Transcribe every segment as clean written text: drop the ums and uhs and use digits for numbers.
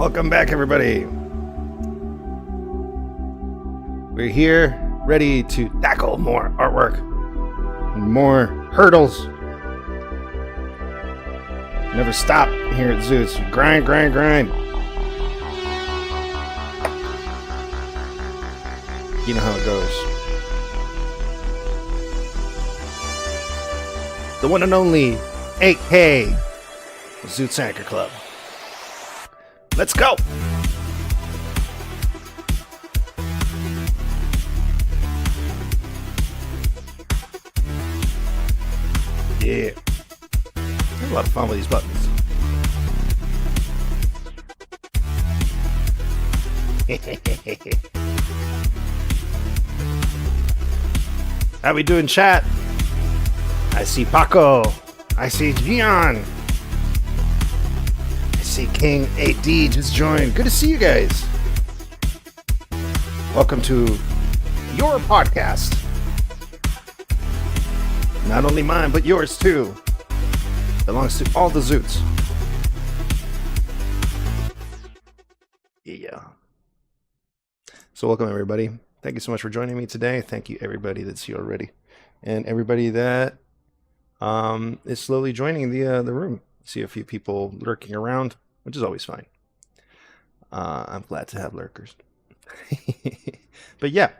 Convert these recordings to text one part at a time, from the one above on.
Welcome back, everybody. We're here, ready to tackle more artwork, more hurdles. Never stop here at Zoots. Grind, grind, grind. You know how it goes. The one and only 8K Zoots Anchor Club. Let's go! Yeah. There's a lot of fun with these buttons. How we doing, chat? I see Paco. I see Gian. I see King 8D just joined. Good to see you guys. Welcome to your podcast. Not only mine, but yours too. Belongs to all the Zoots. Yeah. So welcome, everybody. Thank you so much for joining me today. Thank you, everybody that's here already. And everybody that is slowly joining the room. See a few people lurking around, which is always fine. I'm glad to have lurkers. But yeah,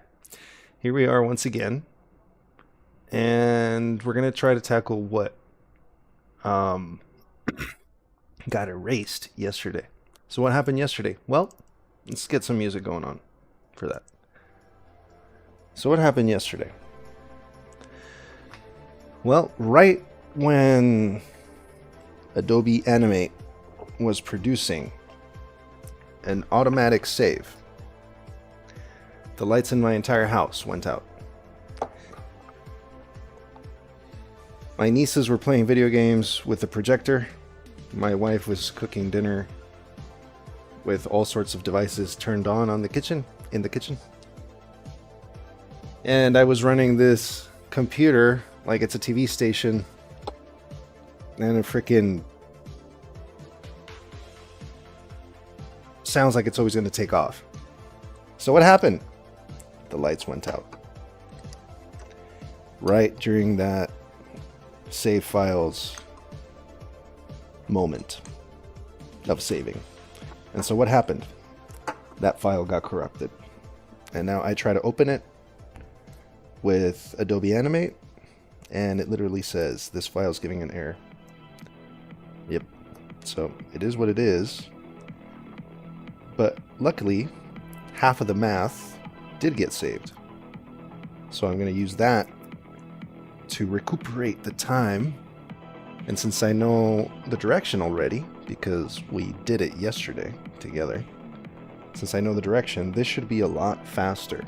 here we are once again. And we're going to try to tackle what got erased yesterday. So what happened yesterday? Well, let's get some music going on for that. So what happened yesterday? Well, right when Adobe Animate was producing an automatic save, the lights in my entire house went out. My nieces were playing video games with the projector. My wife was cooking dinner with all sorts of devices turned on in the kitchen. And I was running this computer like it's a TV station, and it freaking sounds like it's always going to take off. So what happened? The lights went out. Right during that save files moment of saving. And so what happened? That file got corrupted. And now I try to open it with Adobe Animate, and it literally says this file is giving an error. Yep. So it is what it is. But luckily, half of the math did get saved. So I'm going to use that to recuperate the time. And since I know the direction already, because we did it yesterday together, since I know the direction, this should be a lot faster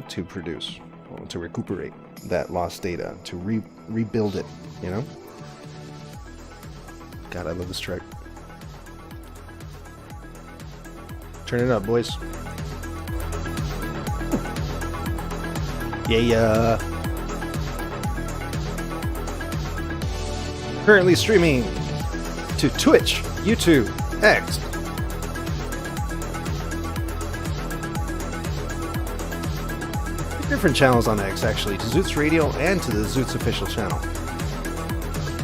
to produce, or to recuperate that lost data, to rebuild it, you know? God, I love this track. Turn it up, boys. Yeah. Currently streaming to Twitch, YouTube, X. Different channels on X, actually, to Zoots Radio and to the Zoots official channel.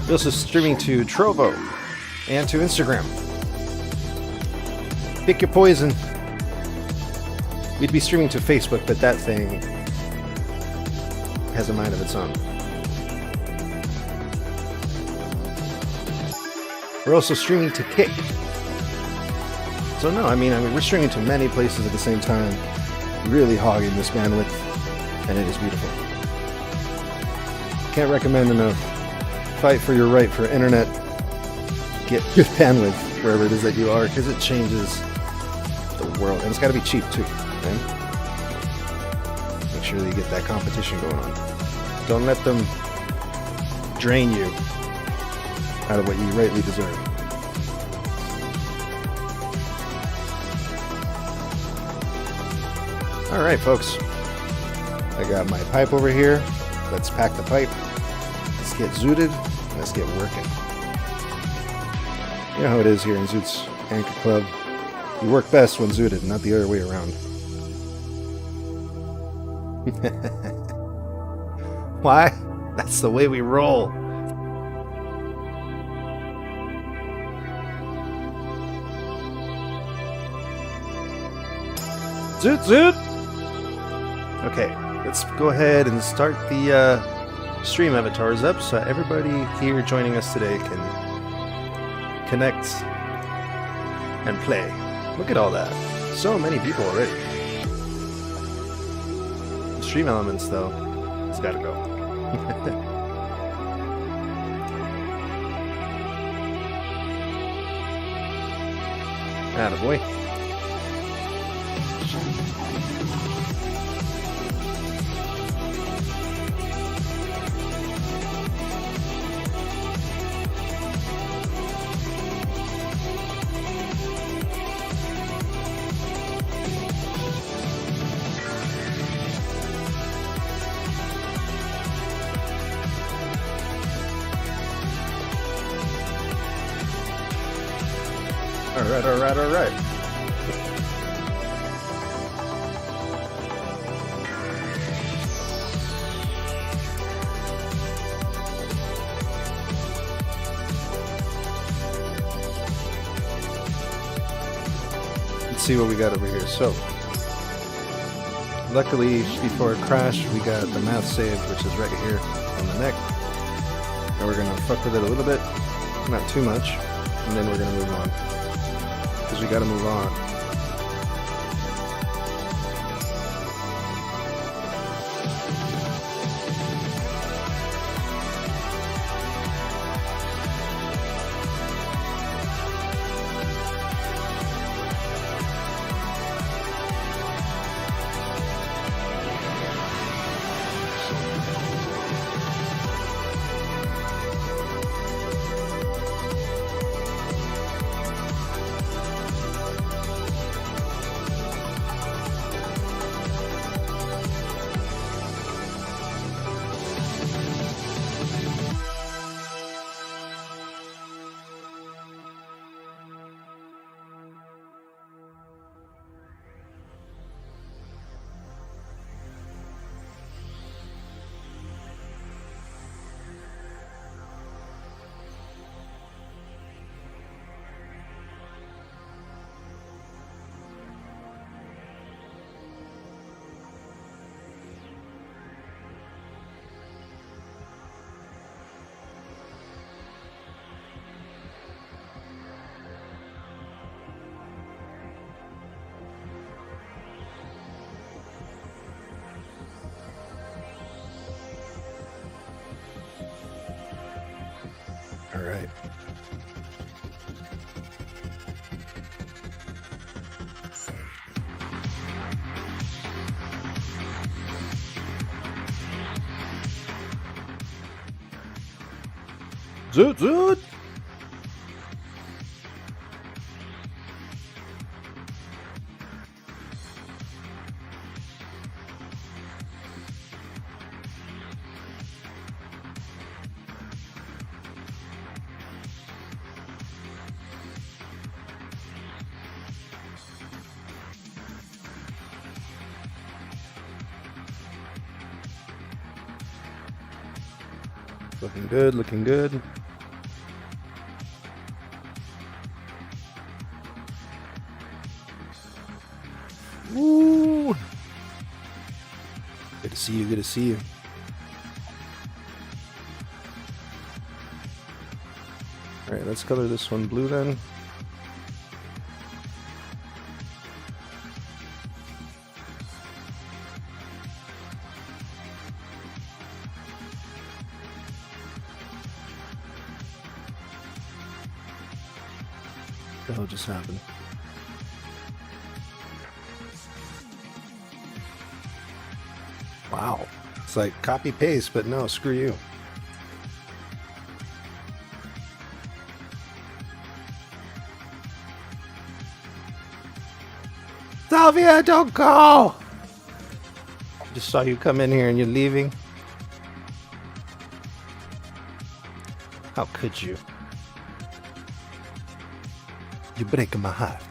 We're also streaming to Trovo and to Instagram. Pick your poison. We'd be streaming to Facebook, but that thing has a mind of its own. We're also streaming to Kick. So no, I mean, we're streaming to many places at the same time, really hogging this bandwidth, and it is beautiful. Can't recommend enough. Fight for your right for internet. Get good bandwidth wherever it is that you are, because it changes the world. And it's got to be cheap too, okay? Make sure that you get that competition going on. Don't let them drain you out of what you rightly deserve. All right, folks. I got my pipe over here. Let's pack the pipe. Let's get zooted. Let's get working. You know how it is here in Zoots Anchor Club. You work best when zooted, not the other way around. Why? That's the way we roll. Zoot zoot! Okay, let's go ahead and start the stream avatars up so everybody here joining us today can connect and play. Look at all that. So many people already. The stream elements, though, it's gotta go. Attaboy. Alright. Let's see what we got over here. So, luckily, before it crashed, we got the math saved, which is right here on the neck. And we're gonna fuck with it a little bit, not too much, and then we're gonna move on. Because we gotta move on. Alright. Zoot zoot! Looking good, looking good. Woo! Good to see you, good to see you. Alright, let's color this one blue then. What the hell just happened? Wow. It's like copy paste, but no, screw you. Salvia, don't go! Just saw you come in here and you're leaving. How could you? You break my heart.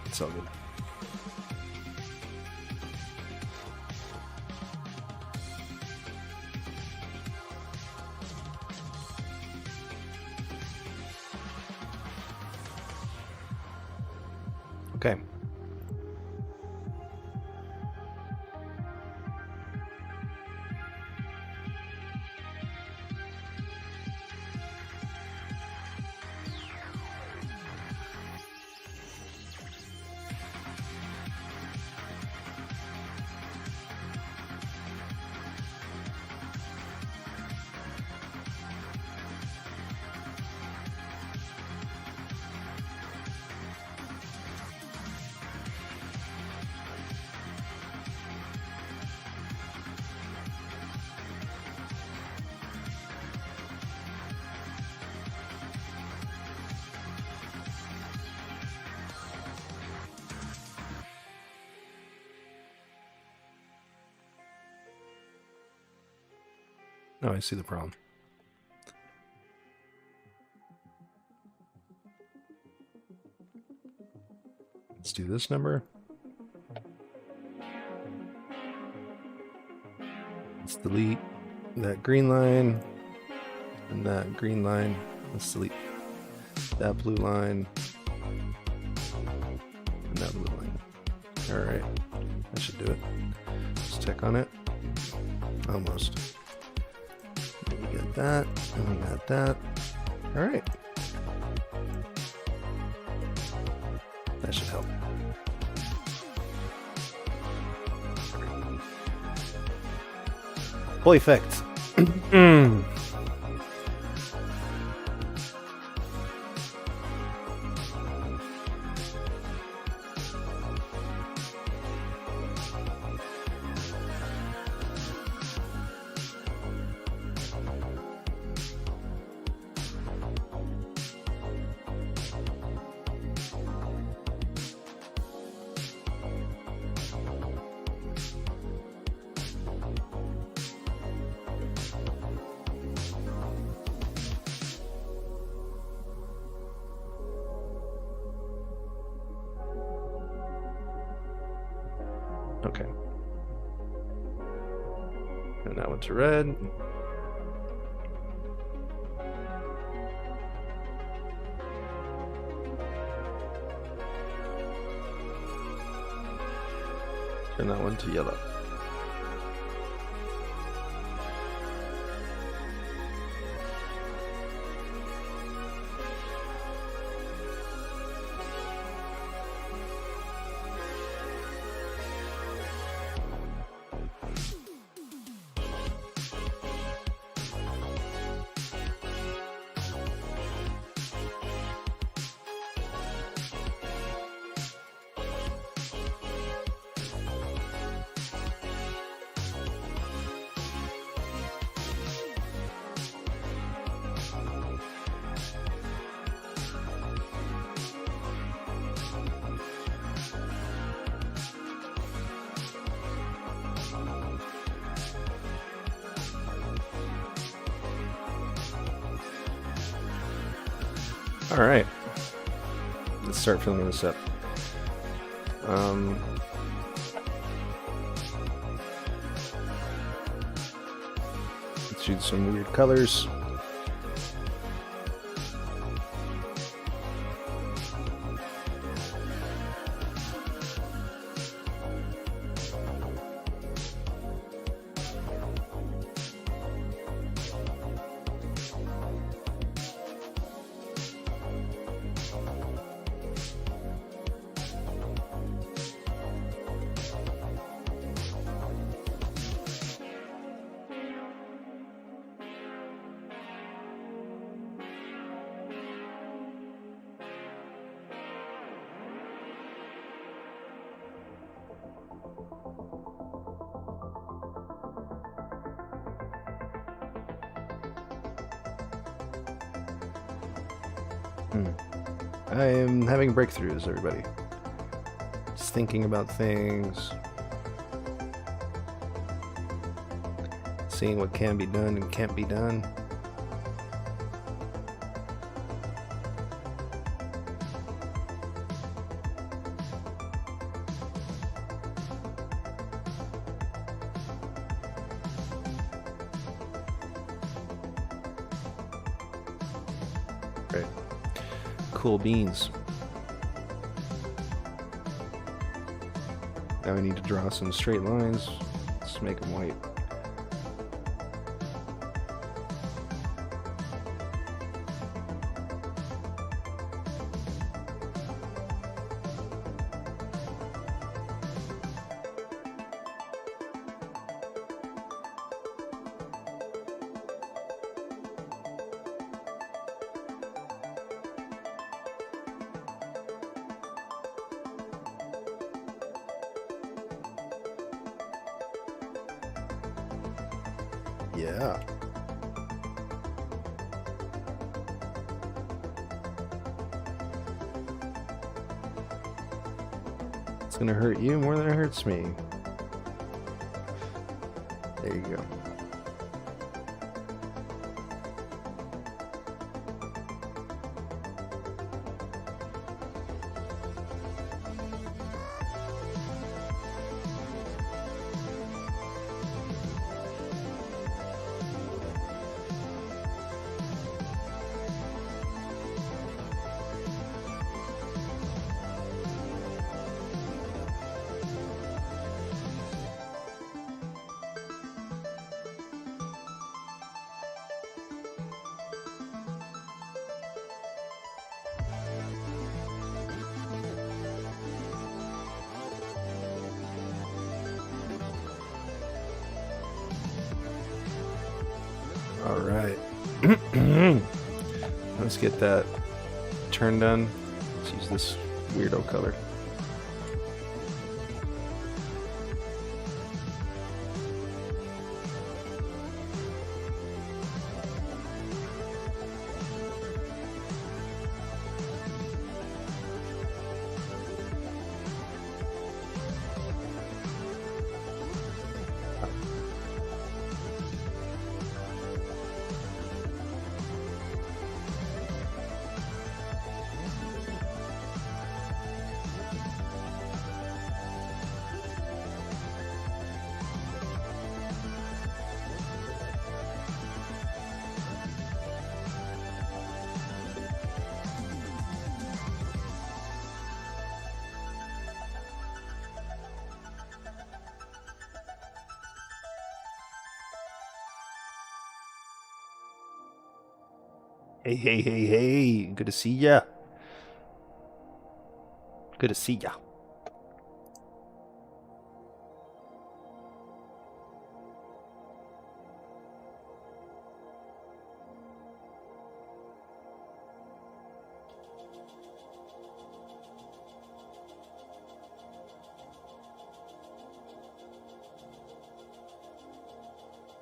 It's all good. Okay. Oh, I see the problem. Let's do this number. Let's delete that green line and that green line. Let's delete that blue line and that blue line. All right, that should do it. Let's check on it. Almost. We got that, and we got that. All right. That should help. Full effect. Okay. And that one to red. Turn that one to yellow. All right, let's start filling this up. Let's use some weird colors. I am having breakthroughs, everybody. Just thinking about things, seeing what can be done and can't be done. Right. Cool beans. Now we need to draw some straight lines. Let's make them white. Yeah. It's gonna hurt you more than it hurts me. There you go. All right. Let's get that turn done. Let's use this weirdo color. Hey, hey, hey, hey. Good to see ya. Good to see ya.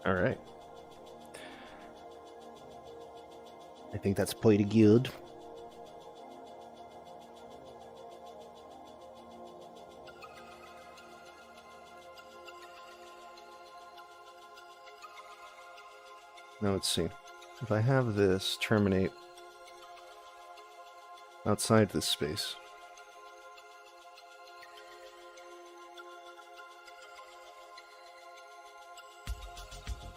All right. I think that's pretty good. Now let's see. If I have this terminate outside this space,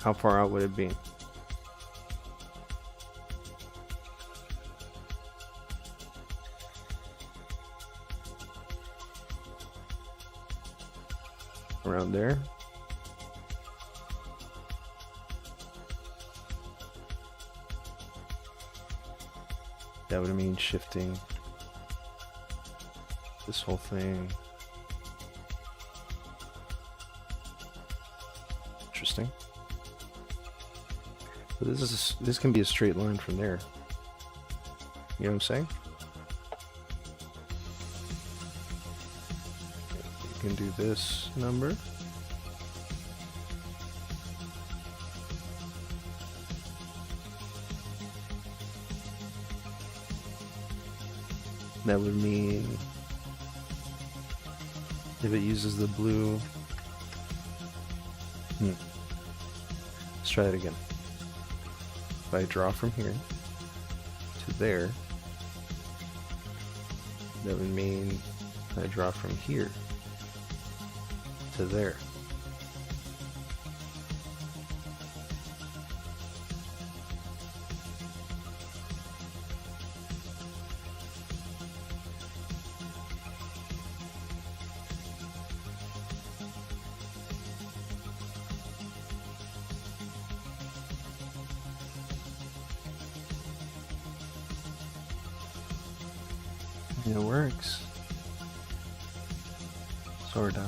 how far out would it be? Around there. That would mean shifting this whole thing. Interesting. But this can be a straight line from there. You know what I'm saying? You can do this number. That would mean if it uses the blue. Let's try it again. If I draw from here to there, that would mean I draw from here to there. It works. Sorta.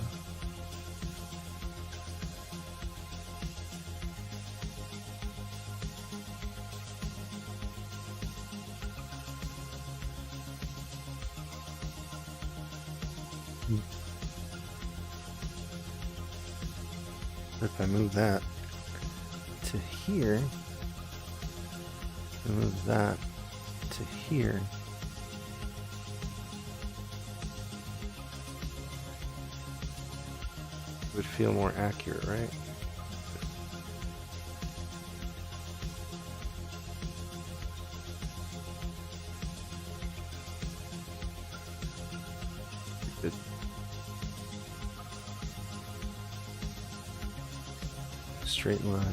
If I move that to here, and move that to here, it would feel more accurate, right? Good. Straight line.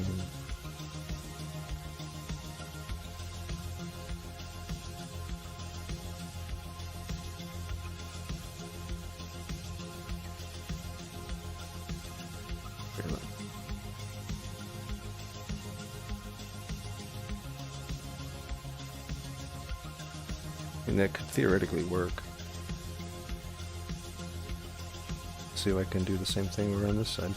And that could theoretically work. See if I can do the same thing around this side.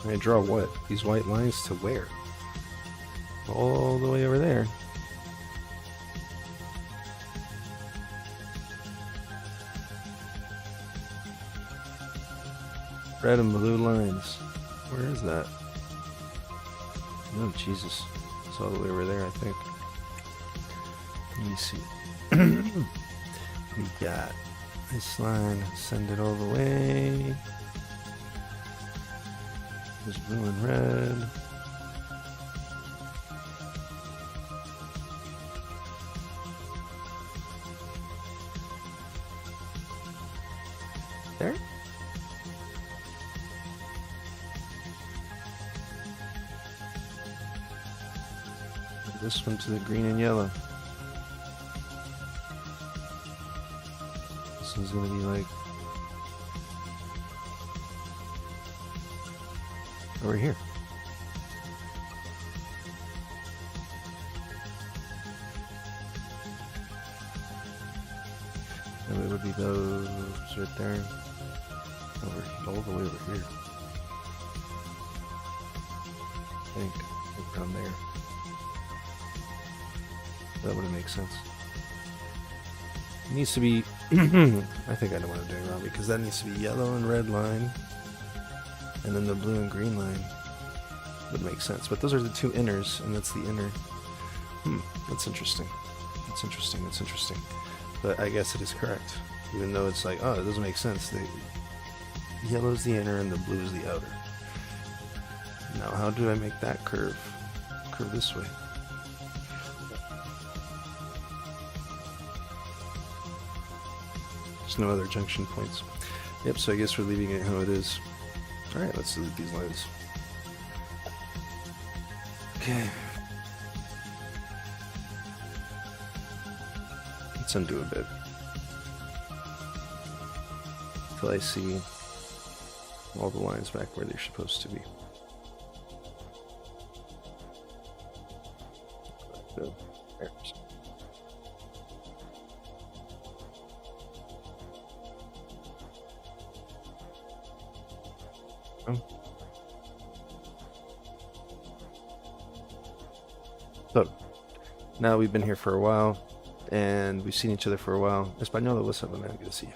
I draw what? These white lines to where? All the way over there. Red and blue lines. Where is that? Oh, Jesus. It's all the way over there, I think. Let me see. We got this line. Send it all the way. There's blue and red. There? This one to the green and yellow. This one's gonna be like over here. And it would be those right there. All the way over here. I think around there. That would make sense. It needs to be I think I know what I'm doing wrong, because that needs to be yellow and red line, and then the blue and green line would make sense. But those are the two inners, and that's the inner. That's interesting. That's interesting. That's interesting. But I guess it is correct, even though it's like, oh, it doesn't make sense. The yellow is the inner and the blue is the outer. Now, how do I make that curve this way? There's no other junction points. Yep, so I guess we're leaving it how it is. Alright, let's delete these lines. Okay. Let's undo a bit. Until I see all the lines back where they're supposed to be. There. So, now we've been here for a while, and we've seen each other for a while. Español, what's up, man? Good to see you.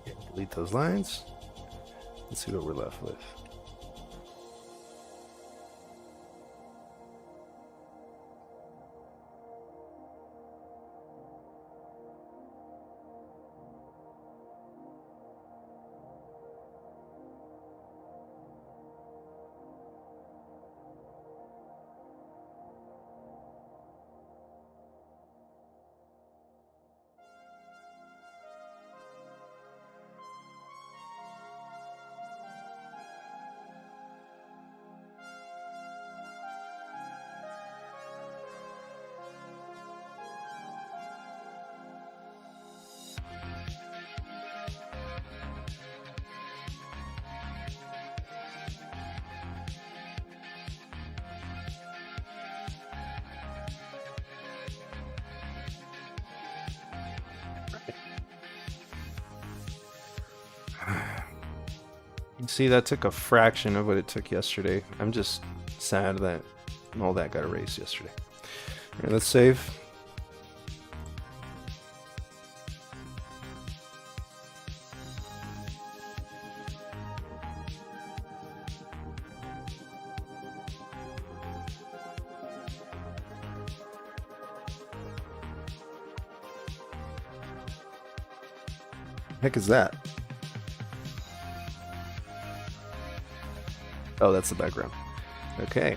Okay, delete those lines. Let's see what we're left with. See, that took a fraction of what it took yesterday. I'm just sad that all that got erased yesterday. All right, let's save. Heck is that? Oh, that's the background. Okay.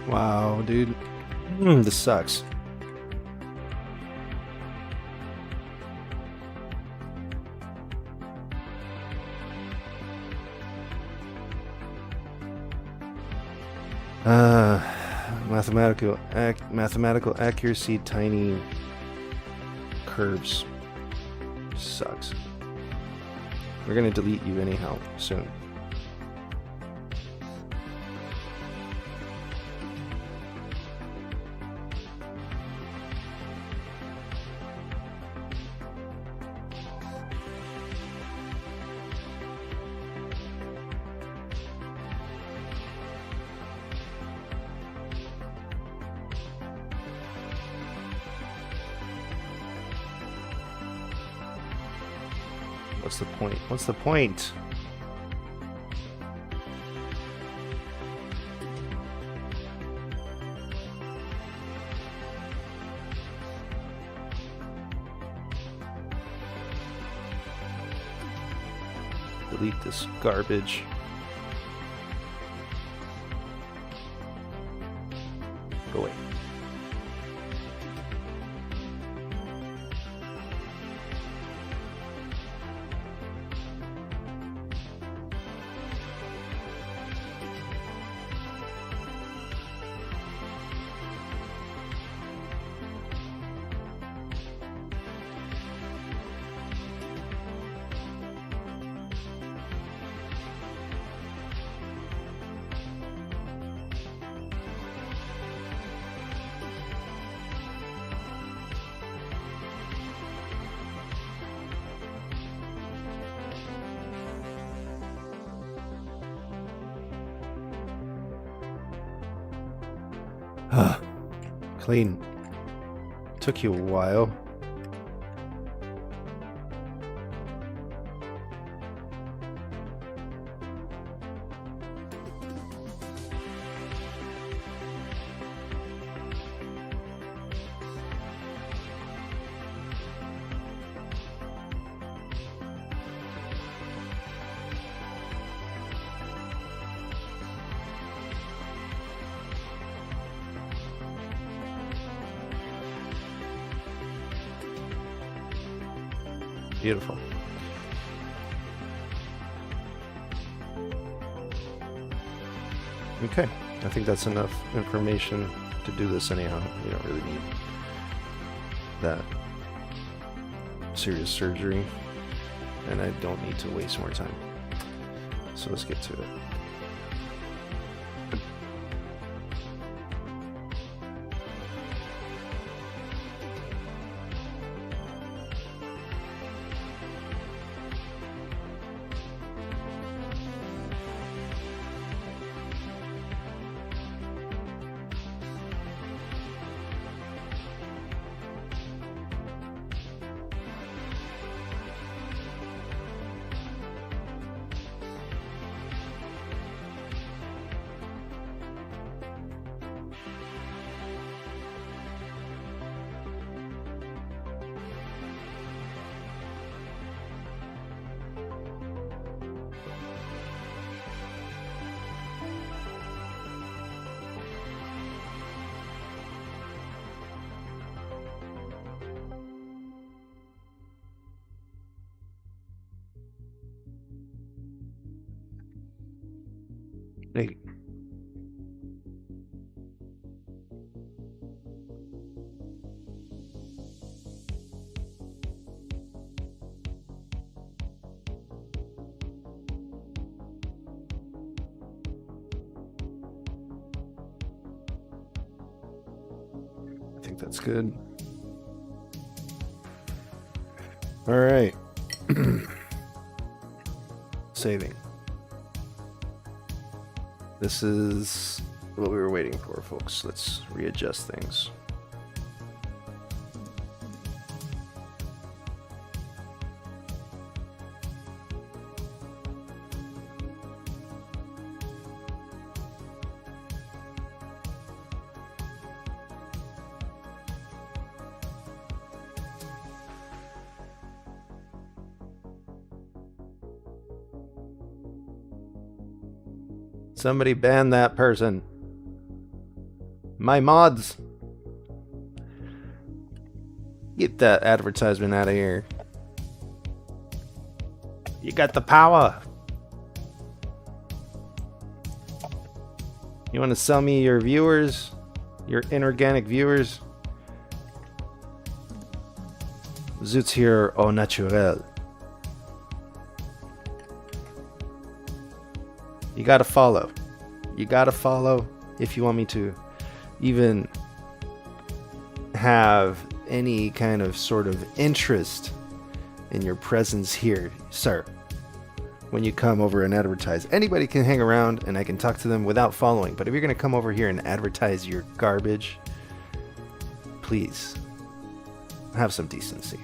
Wow, dude. This sucks. Mathematical accuracy, tiny curves. Sucks. We're gonna delete you anyhow soon. What's the point? What's the point? Delete this garbage. Go away. Clean. Took you a while. Beautiful. Okay, I think that's enough information to do this anyhow. You don't really need that serious surgery, and I don't need to waste more time. So let's get to it. Hey. I think that's good. All right. Saving. This is what we were waiting for, folks. Let's readjust things. Somebody ban that person. My mods. Get that advertisement out of here. You got the power. You want to sell me your viewers? Your inorganic viewers? Z00tz here au naturel. You gotta follow. You gotta follow if you want me to even have any kind of sort of interest in your presence here, sir. When you come over and advertise, anybody can hang around and I can talk to them without following. But if you're gonna come over here and advertise your garbage, please have some decency.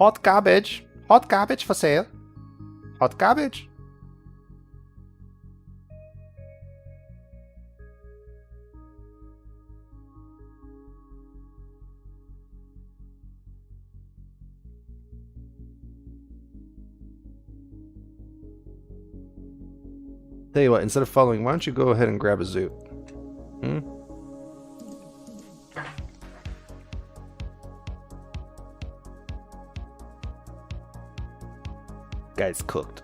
Hot cabbage. Hot cabbage for sale. Hot cabbage. Tell you what, instead of following, why don't you go ahead and grab a zoot? Hmm? Guy's cooked.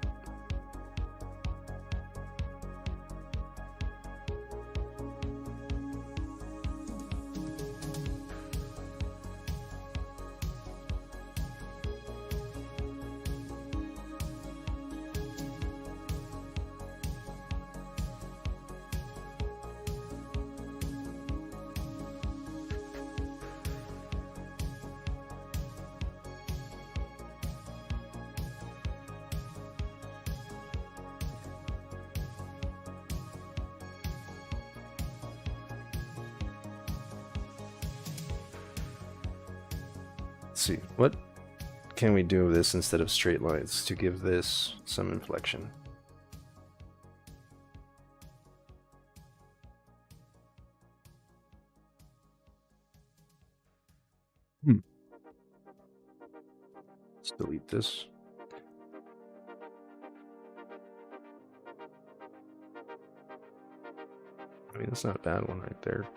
Let's see, what can we do with this instead of straight lines to give this some inflection? Let's delete this. I mean, that's not a bad one right there.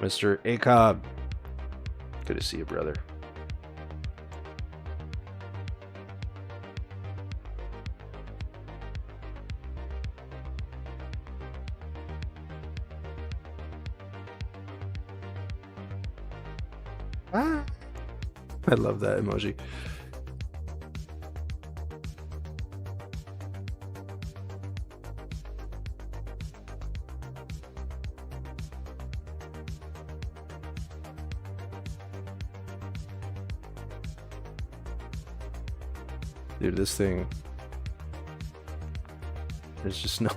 Mr. Acob. Good to see you, brother. Ah. I love that emoji. Dude, this thing, there's just no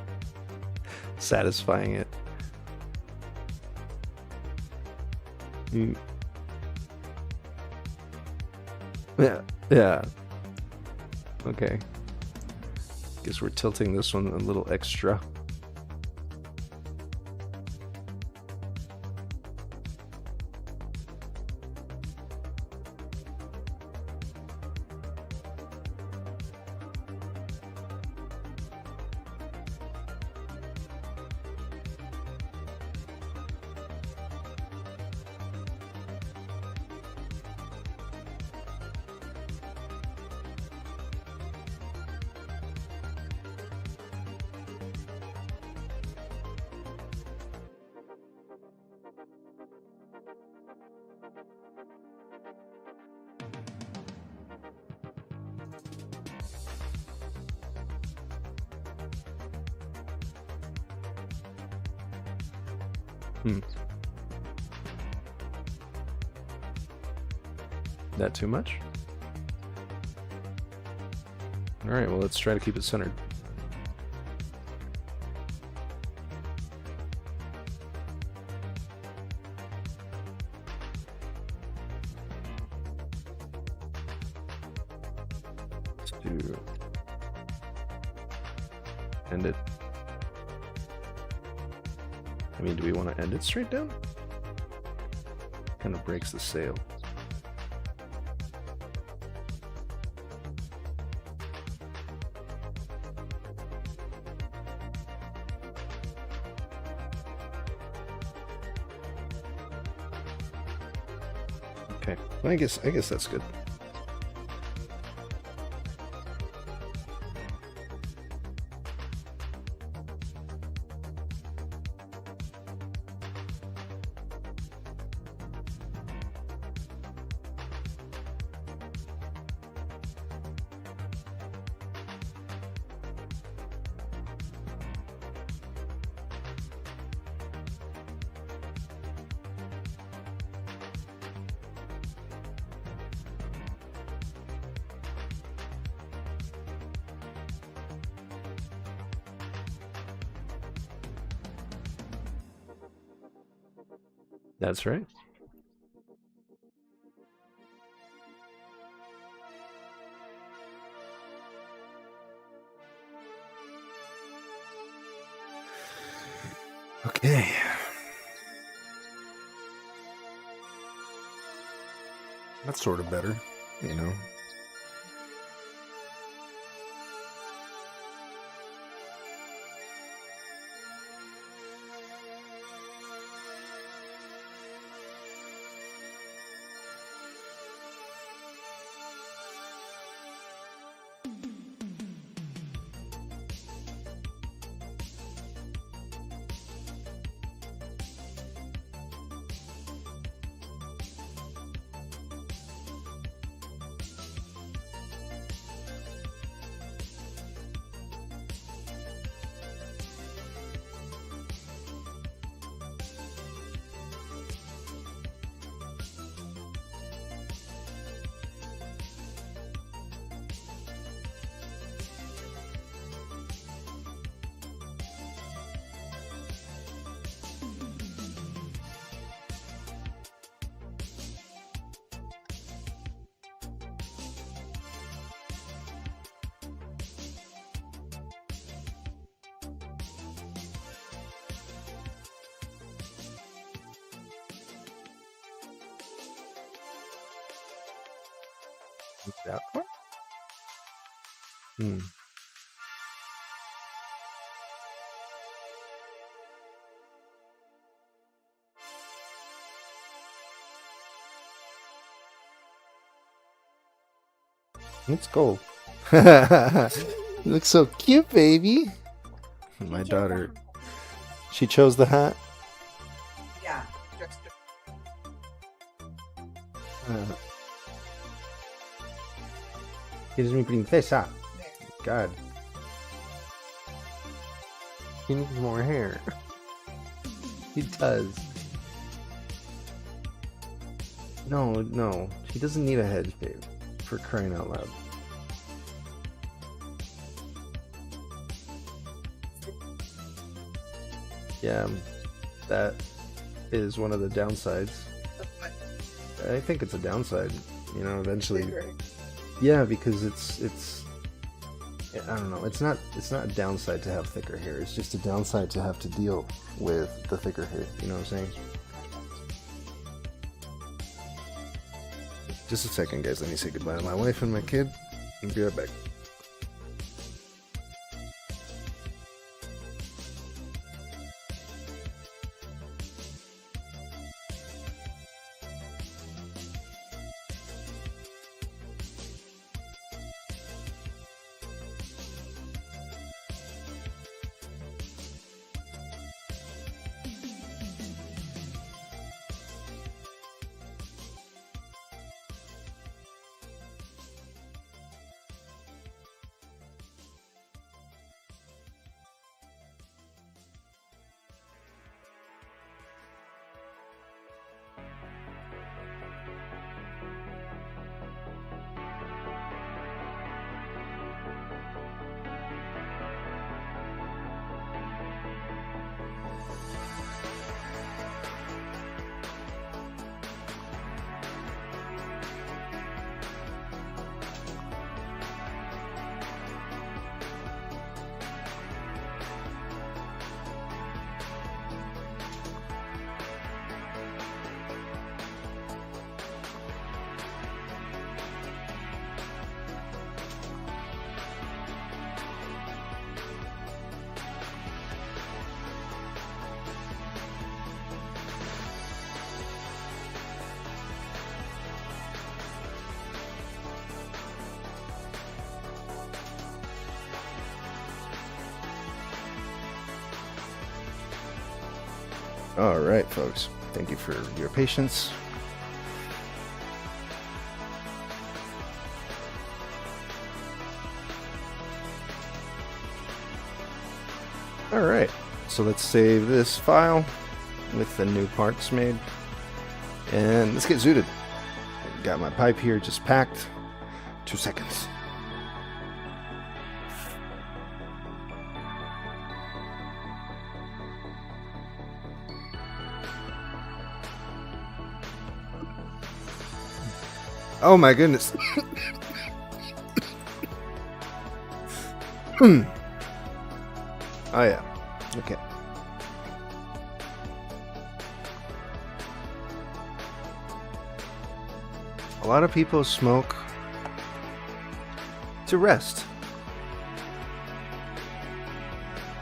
satisfying it. Yeah. Okay. Guess we're tilting this one a little extra. That too much? Alright, well, let's try to keep it centered. Let's do end it. I mean, do we want to end it straight down? Kind of breaks the sail. Okay, I guess that's good. That's right. Okay. That's sort of better, you know. That part? Hmm. Let's go. You look so cute, baby. My daughter, she chose the hat. Yeah. Eres mi princesa. God. He needs more hair. He does. No. He doesn't need a head shave. For crying out loud. Yeah, that is one of the downsides. I think it's a downside, you know, eventually. Yeah, because it's I don't know, it's not a downside to have thicker hair. It's just a downside to have to deal with the thicker hair, you know what I'm saying? Just a second, guys, let me say goodbye to my wife and my kid. I'll be right back. All right, folks. Thank you for your patience. All right. So let's save this file with the new parts made. And let's get zooted. Got my pipe here just packed. 2 seconds. Oh my goodness. Oh yeah. Okay. A lot of people smoke to rest,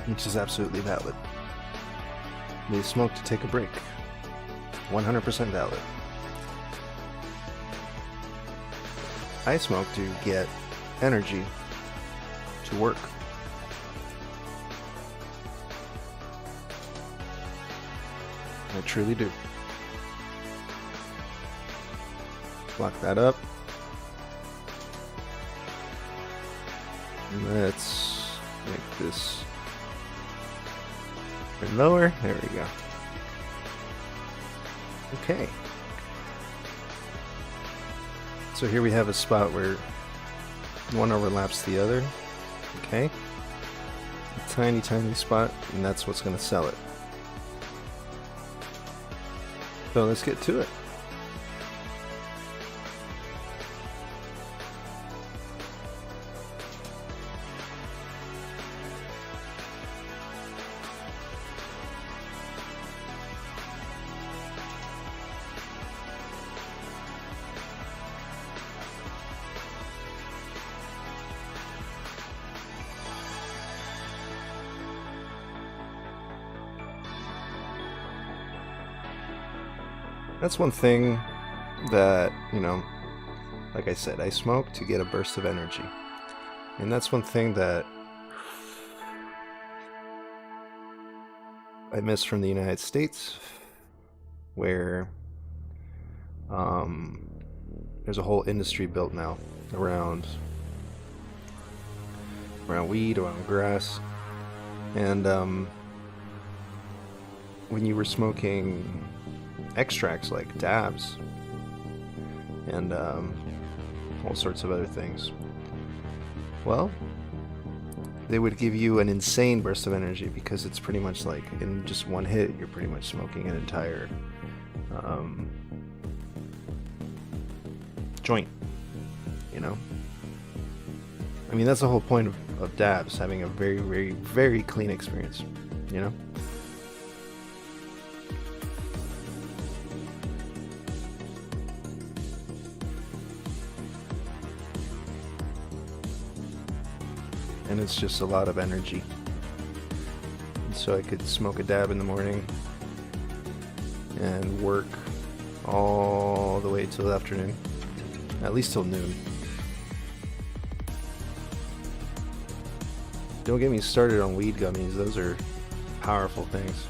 which is absolutely valid. They smoke to take a break. 100% valid. I smoke to get energy to work. I truly do. Lock that up. Let's make this lower. There we go. Okay. So here we have a spot where one overlaps the other. Okay. A tiny, tiny spot, and that's what's going to sell it. So let's get to it. That's one thing that, you know, like I said, I smoke to get a burst of energy. And that's one thing that I miss from the United States, where there's a whole industry built now around weed, around grass. And when you were smoking extracts like dabs and all sorts of other things, well, they would give you an insane burst of energy, because it's pretty much like in just one hit you're pretty much smoking an entire joint, you know. I mean, that's the whole point of dabs, having a very, very, very clean experience, you know. And it's just a lot of energy. And so I could smoke a dab in the morning and work all the way till the afternoon, at least till noon. Don't get me started on weed gummies, those are powerful things.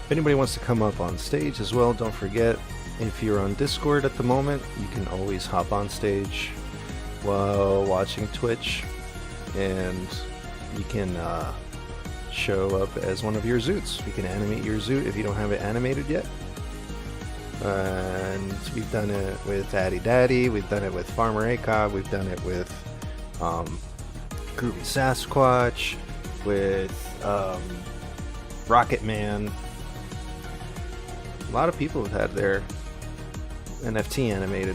If anybody wants to come up on stage as well, don't forget, if you're on Discord at the moment, you can always hop on stage while watching Twitch, and you can show up as one of your zoots. We can animate your zoot if you don't have it animated yet. And we've done it with Addy Daddy, we've done it with Farmer ACOG, we've done it with Groovy Sasquatch, with Rocket Man. A lot of people have had their NFT animated.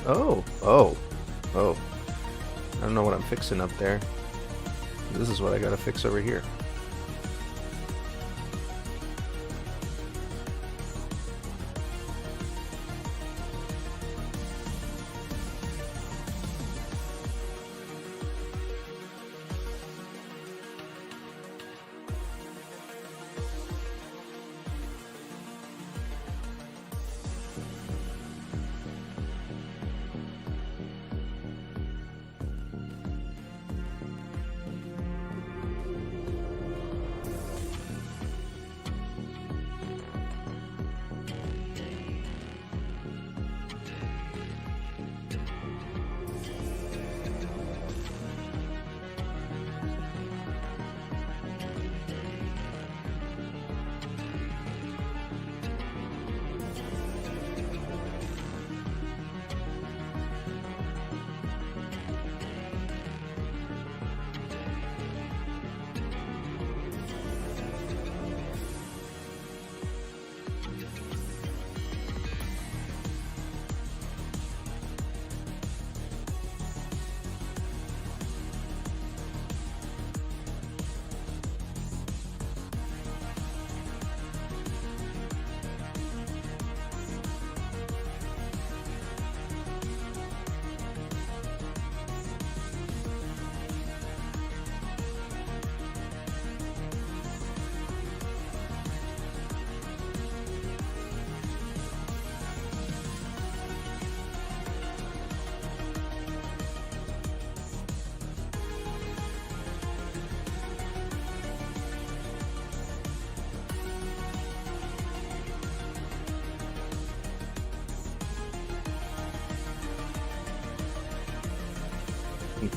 Oh. I don't know what I'm fixing up there. This is what I gotta fix over here.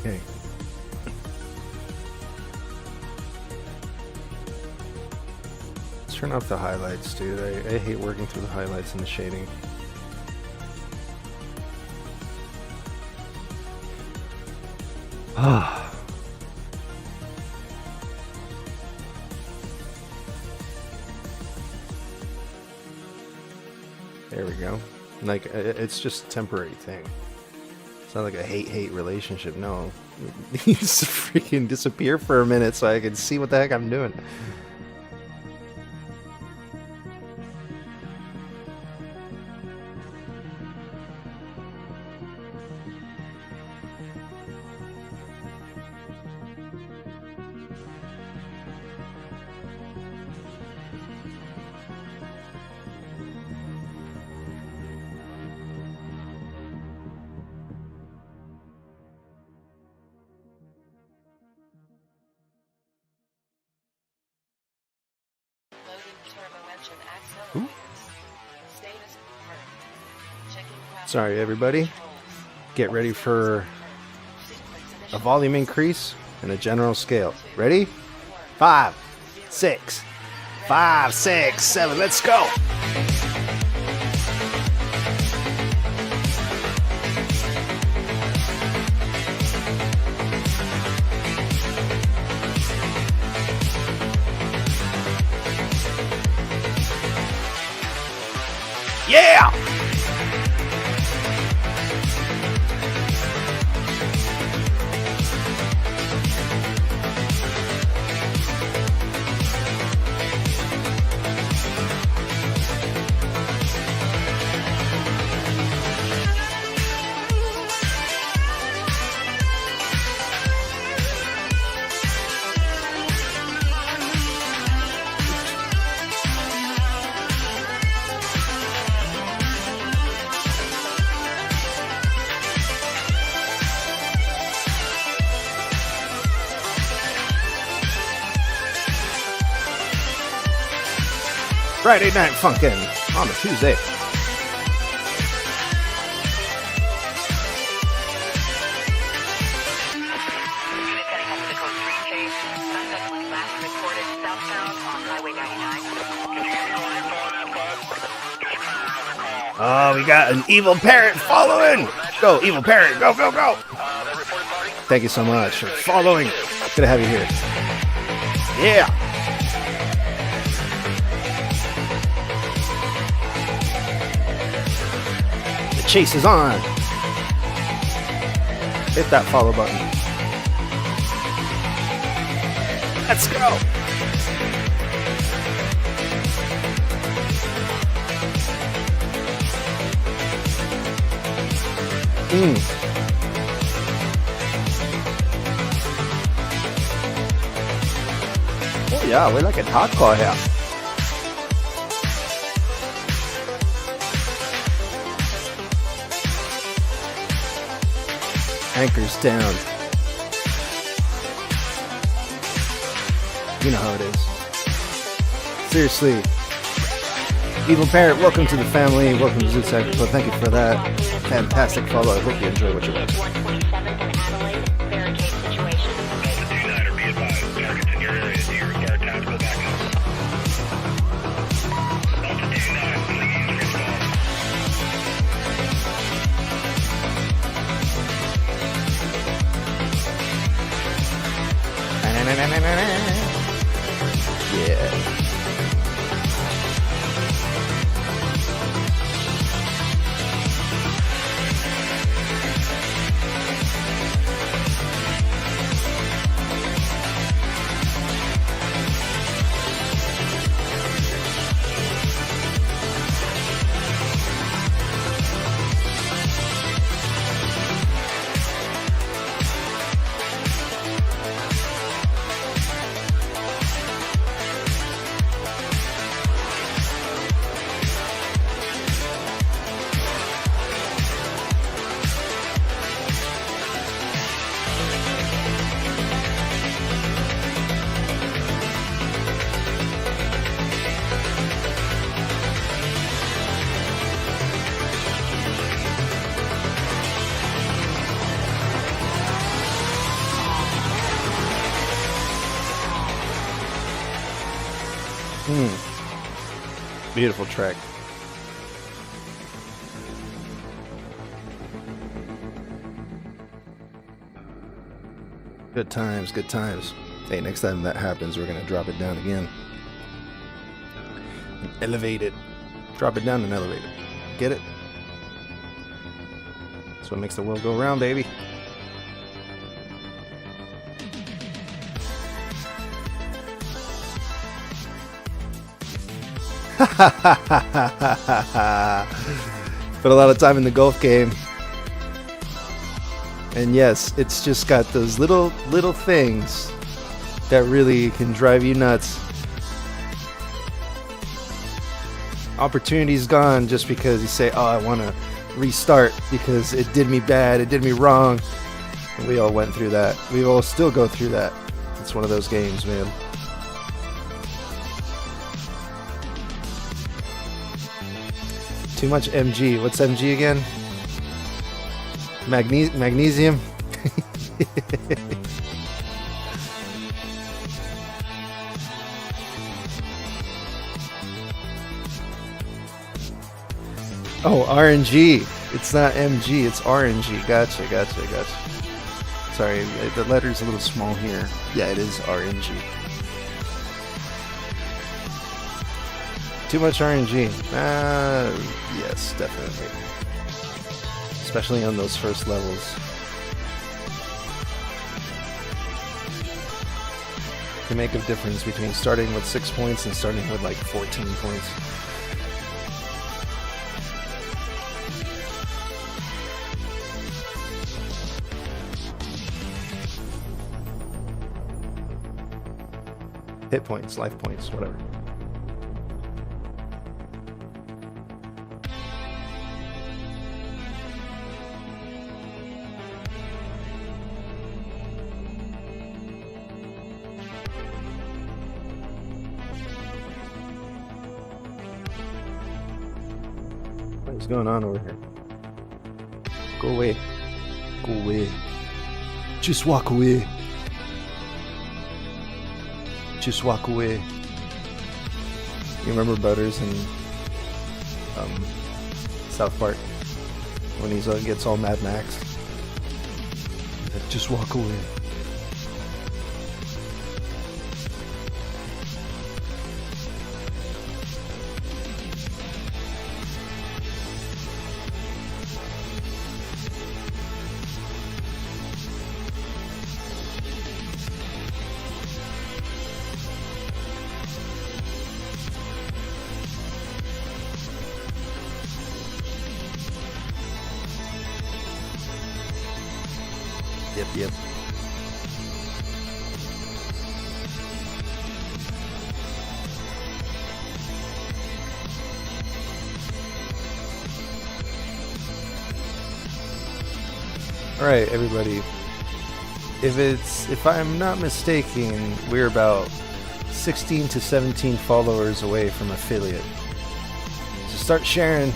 Okay. Let's turn off the highlights, dude. I hate working through the highlights and the shading. Ah. There we go. Like, it's just a temporary thing. It's not like a hate-hate relationship, no. It needs to freaking disappear for a minute so I can see what the heck I'm doing. Ooh. Sorry, everybody. Get ready for a volume increase and a general scale. Ready? 5, 6, 5, 6, 7. Let's go. Yeah! Friday Night Funkin' on a Tuesday. Oh, we got an evil parrot following. Go, evil parrot. Go, go, go. Thank you so much for following. Good to have you here. Yeah. Chase is on. Hit that follow button. Let's go. Oh yeah, we're like a hardcore here. Anchors down. You know how it is. Seriously. Evil Parrot, welcome to the family. Welcome to z00tz. Thank you for that fantastic follow. I hope you enjoy what you're watching. Yeah. Beautiful track. Good times, good times. Hey, next time that happens, we're gonna drop it down again. And elevate it. Drop it down and elevate it. Get it? That's what makes the world go round, baby. Put a lot of time in the golf game. And yes, it's just got those little things that really can drive you nuts. Opportunity's gone just because you say, oh, I want to restart because it did me bad, it did me wrong. And we all went through that. We all still go through that. It's one of those games, man. Too much MG. What's MG again? Magnesium? Oh, RNG. It's not MG, it's RNG. Gotcha. Sorry, the letter's a little small here. Yeah, it is RNG. Too much RNG. Yes, definitely. Especially on those first levels. Can make a difference between starting with 6 points and starting with like 14 points. Hit points, life points, whatever. What's going on over here? Go away. Go away. Just walk away. Just walk away. You remember Butters in South Park when he gets all Mad Max? Just walk away. Yep. All right, everybody. If I'm not mistaken, we're about 16 to 17 followers away from affiliate. So start sharing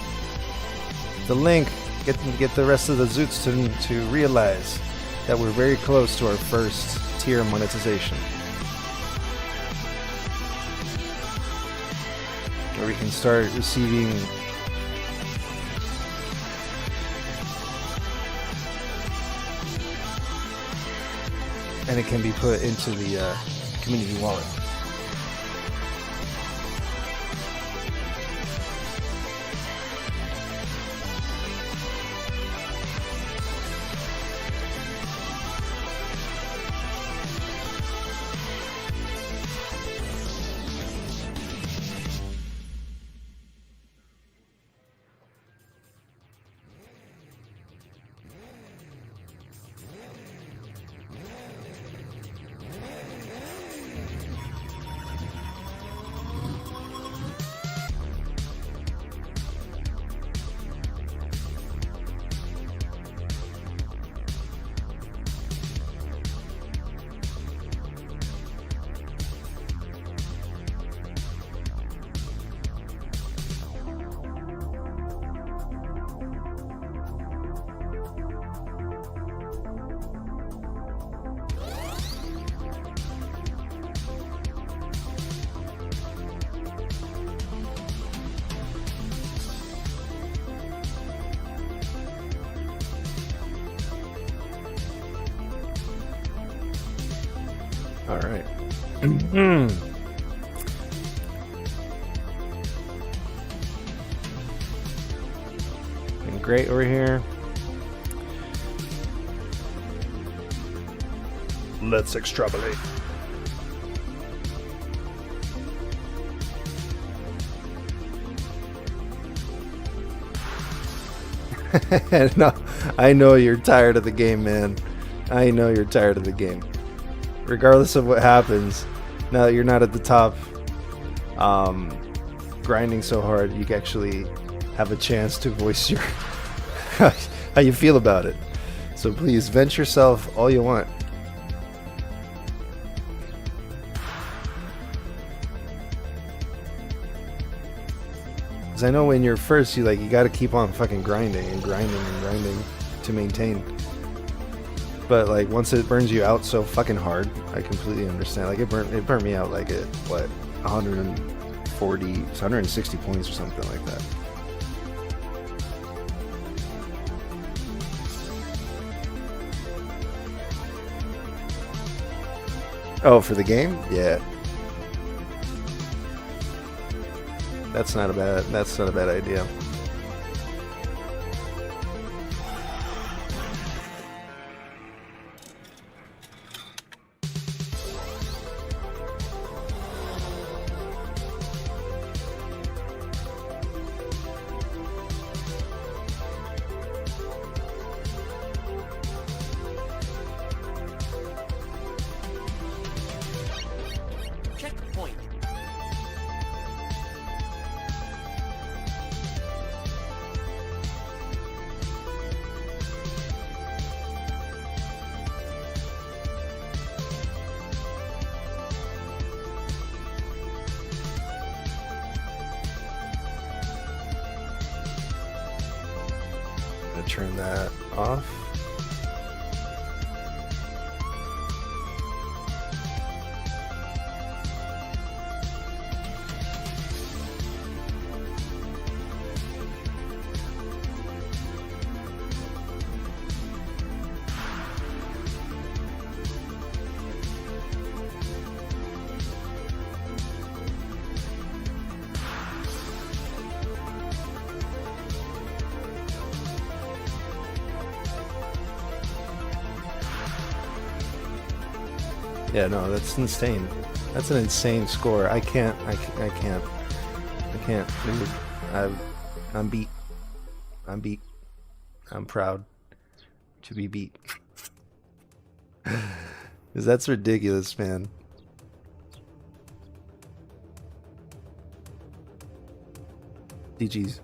the link. Get the rest of the Zoots to realize that we're very close to our first tier monetization, where we can start receiving and it can be put into the community wallet. All right. Been great over here. Let's extrapolate. No, I know you're tired of the game, man. I know you're tired of the game. Regardless of what happens, now that you're not at the top, grinding so hard, you actually have a chance to voice your how you feel about it. So please vent yourself all you want. Because I know when you're first, you got to keep on fucking grinding and grinding and grinding to maintain. But like once it burns you out so fucking hard, I completely understand. Like it burnt me out like at what 140, 160 points or something like that. Oh, for the game? Yeah. That's not a bad idea. Checkpoint. I'm gonna turn that off. Yeah, no, that's insane. That's an insane score. I can't. Dude. I'm beat. I'm beat. I'm proud to be beat. Because that's ridiculous, man. GG's.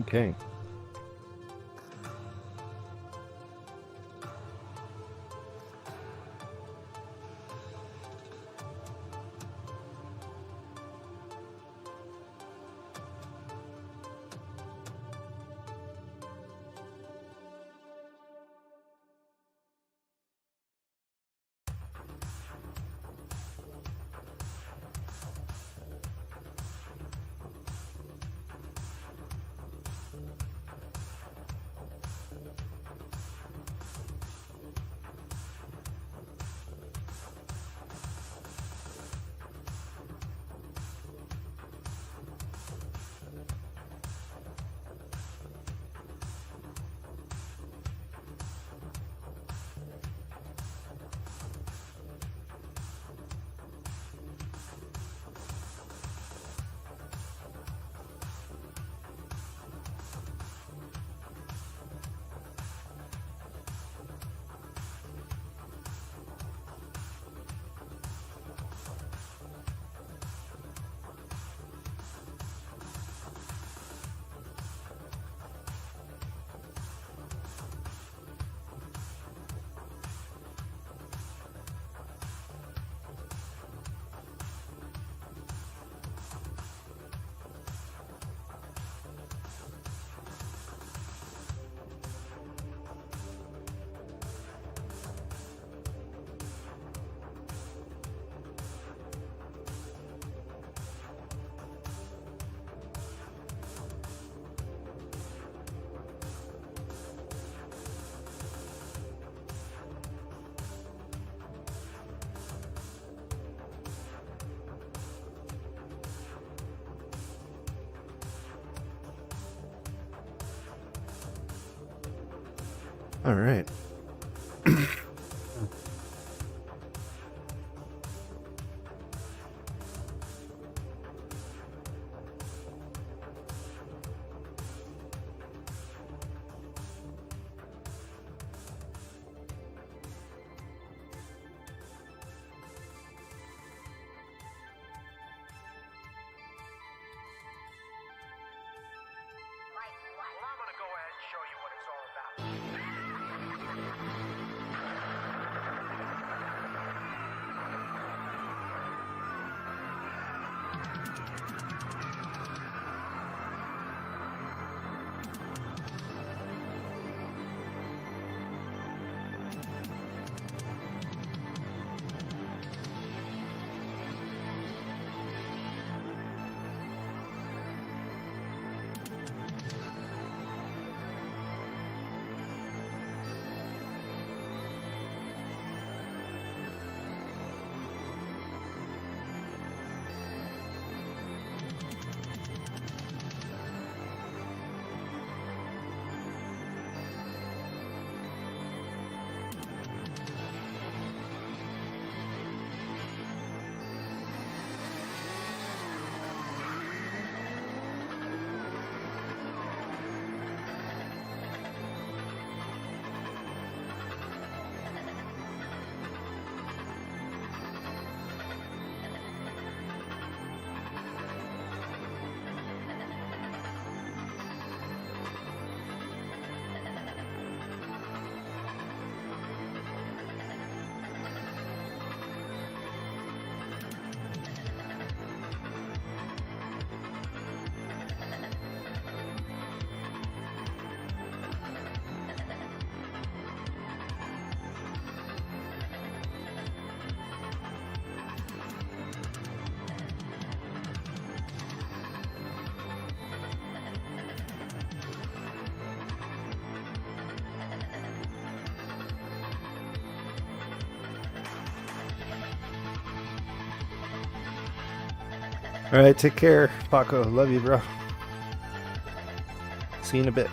Okay. All right. Well, I'm gonna go ahead and show you what it's all about. All right, take care, Paco. Love you, bro. See you in a bit.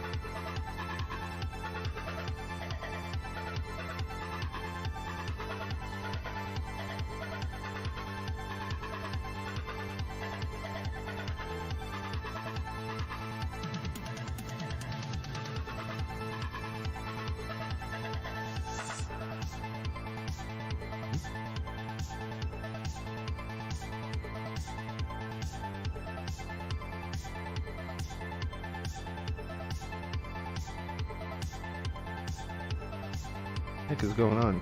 heck is going on?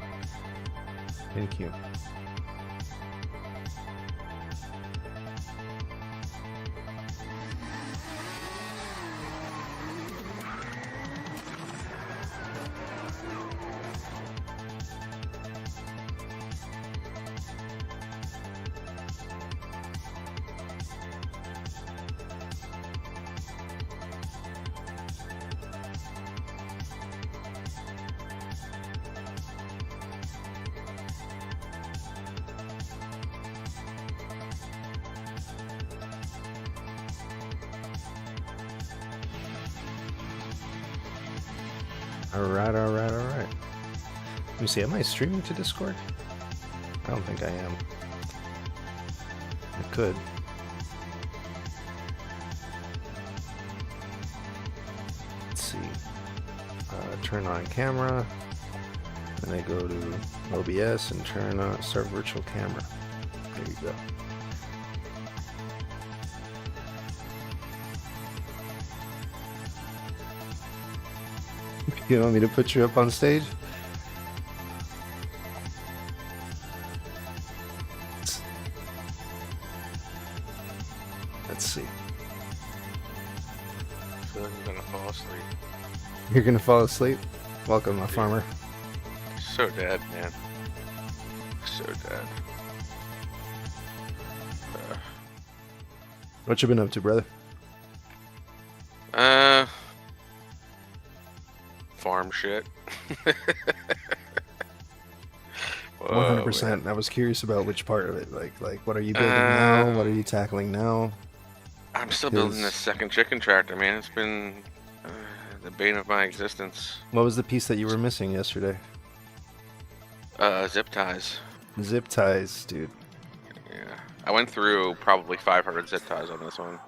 Thank you. Alright. Let me see, am I streaming to Discord? I don't think I am. I could. Let's see. Turn on camera. Then I go to OBS and turn on start virtual camera. There you go. You want me to put you up on stage? Let's see. I feel like I'm gonna fall asleep. You're gonna fall asleep? Welcome, my farmer. So dead, man. So dead. What you been up to, brother? Farm shit. 100%. I was curious about which part of it. Like, what are you building now? What are you tackling now? I'm still building this second chicken tractor, man. It's been the bane of my existence. What was the piece that you were missing yesterday? Zip ties. Zip ties, dude. Yeah. I went through probably 500 zip ties on this one.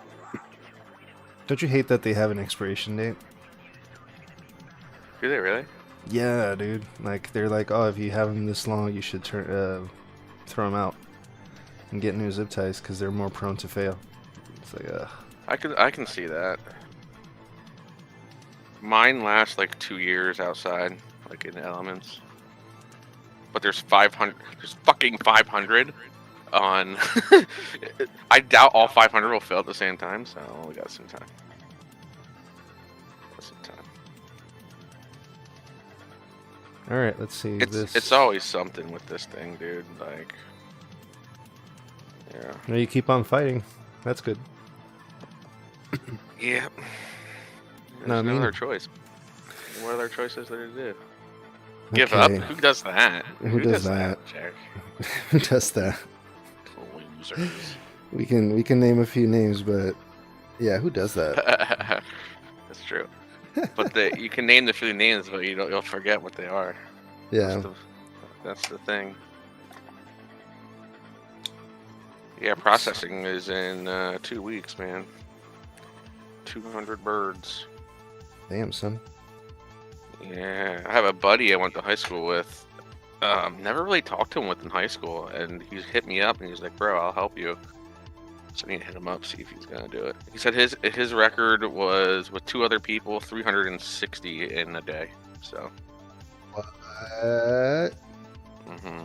Don't you hate that they have an expiration date? Do they really? Yeah, dude. Like, they're like, oh, if you have them this long, you should throw them out and get new zip ties because they're more prone to fail. It's like, I can see that. Mine last like 2 years outside, like in the elements. But there's 500. There's fucking 500 on. I doubt all 500 will fail at the same time, so we got some time. all right, let's see. It's always something with this thing, dude. Like, yeah. No, you keep on fighting. That's good. Yeah. There's No, I no mean- other choice. What other choices there to do? Give up? Okay. Who does that? Who does that? Jack? Who does that? Losers. We can name a few names, but yeah, who does that? That's true. But you can name the few names, but you'll forget what they are. Yeah. That's the thing. Yeah, processing is in 2 weeks, man. 200 birds. Damn, son. Yeah, I have a buddy I went to high school with. Never really talked to him in high school, and he hit me up and he's like, "Bro, I'll help you." So I need to hit him up, see if he's gonna do it. He said his record was with 2 other people, 360 in a day. So. What? Mm-hmm.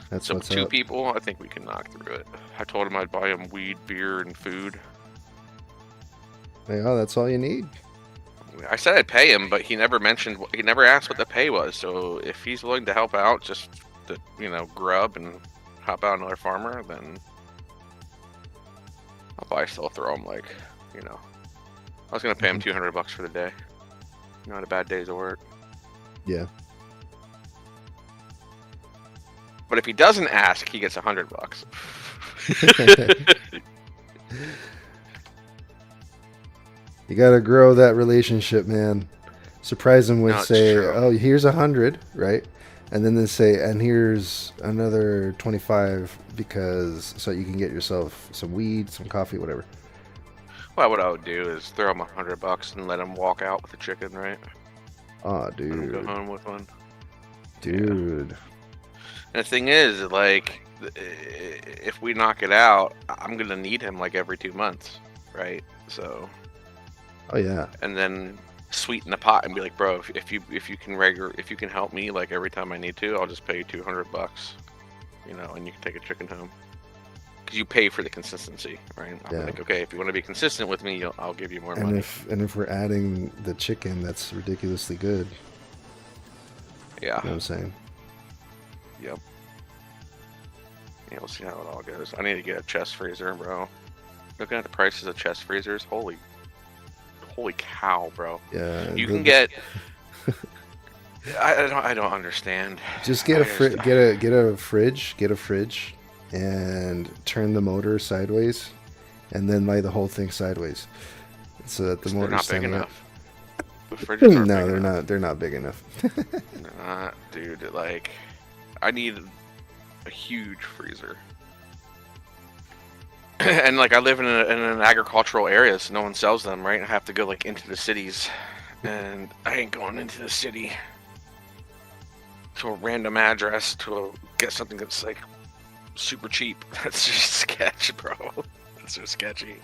That's So what's with 2 up. people, I think we can knock through it. I told him I'd buy him weed, beer, and food. Yeah, that's all you need. I said I'd pay him, but he never asked what the pay was. So if he's willing to help out, just to, grub and help out another farmer, then I'll probably still throw him I was gonna pay him $200 for the day. Not a bad day's work. Yeah. But if he doesn't ask, he gets $100. You gotta grow that relationship, man. Surprise them with No, it's say, true. "Oh, here's 100," right? And then they say, "And here's another 25 because so you can get yourself some weed, some coffee, whatever." Well, what I would do is throw him $100 and let him walk out with the chicken, right? Oh, Let him go dude, home with one. dude. And the thing is, if we knock it out, I'm gonna need him every 2 months, right? So, Oh yeah. and then sweeten the pot and be like, bro, if you can help me like every time I need to, I'll just pay you $200, you know, and you can take a chicken home. Because you pay for the consistency, right? I'm like, okay, if you want to be consistent with me, I'll give you more money. If we're adding the chicken, that's ridiculously good. Yeah. You know what I'm saying? Yep. Yeah, we'll see how it all goes. I need to get a chest freezer, bro. Looking at the prices of chest freezers, holy cow, bro. Yeah. You can get. I don't understand. Just get a fridge, and turn the motor sideways, and then lay the whole thing sideways, so that the motor's not big standing up. enough. The fridges aren't No, big they're enough. not. They're not big enough. Dude. Like, I need a huge freezer. And like, I live in an agricultural area, so no one sells them, right? I have to go like into the cities, and I ain't going into the city to a random address to get something that's like super cheap. That's just sketch, bro. That's just sketchy.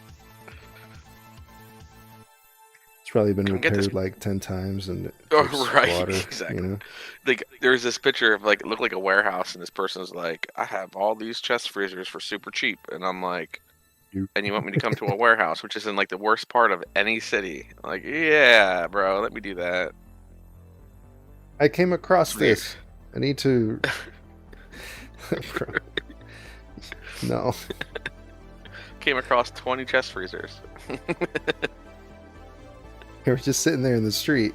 It's probably been Come get this- repaired like 10 times, and right, water, exactly. You know? Like, there's this picture of like, it looked like a warehouse, and this person's like, I have all these chest freezers for super cheap, and I'm like, and you want me to come to a warehouse, which is in like the worst part of any city? Like, yeah, bro, let me do that. I came across this. I need to. No. Came across 20 chest freezers. They were just sitting there in the street.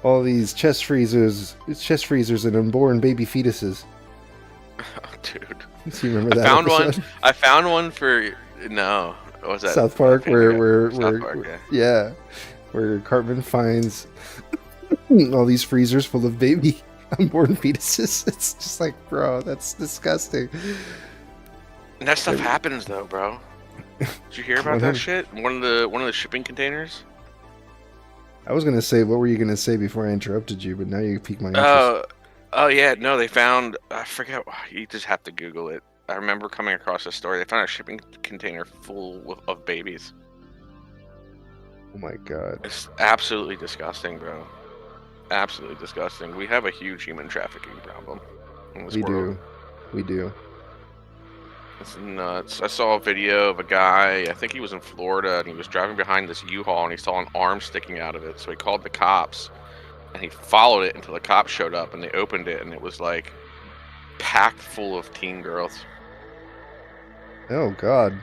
All these chest freezers and unborn baby fetuses. Oh, dude. Do you remember that? I found one for no. What was that? South Park, where South Park, yeah, where Cartman finds all these freezers full of baby unborn fetuses. It's just like, bro, that's disgusting. And that stuff happens though, bro. Did you hear about that shit? One of the shipping containers. I was gonna say, what were you gonna say before I interrupted you? But now you piqued my interest. Oh yeah, no, they found. I forget. You just have to Google it. I remember coming across a story. They found a shipping container full of babies. Oh my god. It's absolutely disgusting, bro. Absolutely disgusting. We have a huge human trafficking problem in this world. We do. It's nuts. I saw a video of a guy, I think he was in Florida, and he was driving behind this U-Haul, and he saw an arm sticking out of it. So he called the cops, and he followed it until the cops showed up, and they opened it, and it was like packed full of teen girls. Oh god.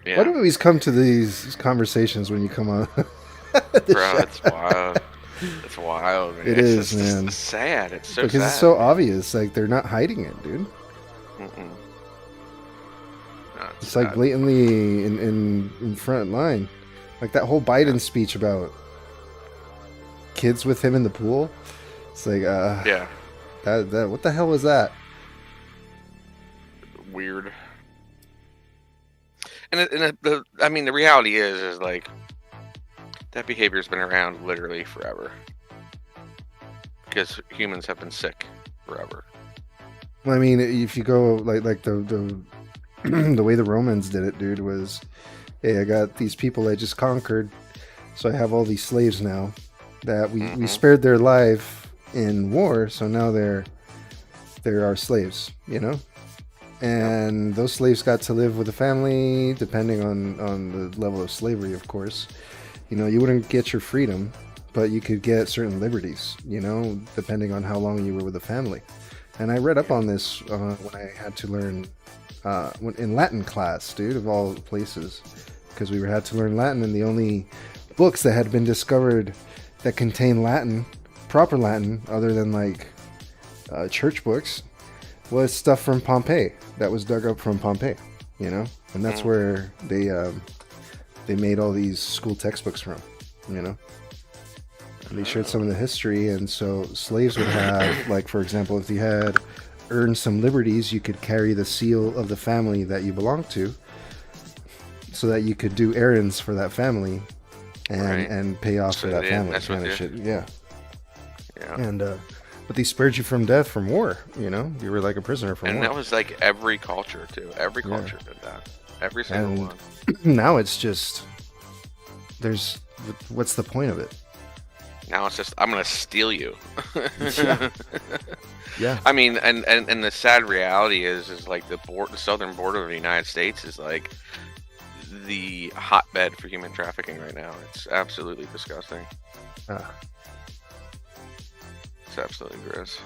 Yeah. Why do we always come to these conversations when you come on? Bro, it's wild. It's wild, man. It's man. It's sad. It's so because sad. it's so obvious. Like, they're not hiding it, dude. Mm-mm. No, It's like blatantly in front line. Like that whole Biden speech about kids with him in the pool. It's like, yeah. That what the hell was that? Weird. And I mean, the reality is like that behavior's been around literally forever. Because humans have been sick forever. Well, I mean, if you go like the the way the Romans did it, dude, was, hey, I got these people I just conquered, so I have all these slaves now that we spared their life in war, so now they're our slaves, you know? And those slaves got to live with a family, depending on the level of slavery, of course. You know, you wouldn't get your freedom, but you could get certain liberties, you know, depending on how long you were with a family. And I read up on this when I had to learn in Latin class, dude, of all places, because we had to learn Latin, and the only books that had been discovered that contain Latin, proper Latin, other than like church books, was stuff from Pompeii that was dug up from Pompeii, you know, and that's where they made all these school textbooks from, you know. And they shared some of the history, and so slaves would have, like, for example, if you had earned some liberties, you could carry the seal of the family that you belonged to, so that you could do errands for that family and pay off for that family. Kind of shit. Yeah. And but they spared you from death from war. You know, you were like a prisoner from war. And that was like every culture too. Every culture did that. Every single one. Now it's just there's what's the point of it? Now it's just I'm gonna steal you. Yeah. Yeah. I mean, and the sad reality is like the southern border of the United States is like the hotbed for human trafficking right now. It's absolutely disgusting. It's absolutely gross.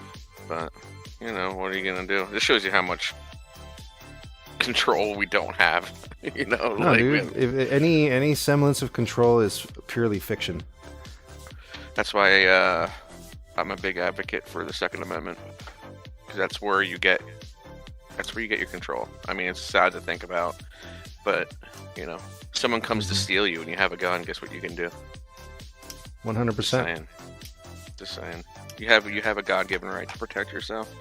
But you know, what are you gonna do? This shows you how much control we don't have. You know, No, like, dude. If any semblance of control is purely fiction. that's why I'm a big advocate for the Second Amendment, because that's where you get your control. I mean, it's sad to think about, but you know, someone comes to steal you and you have a gun. Guess what you can do? 100%. Just saying. You have a God-given right to protect yourself.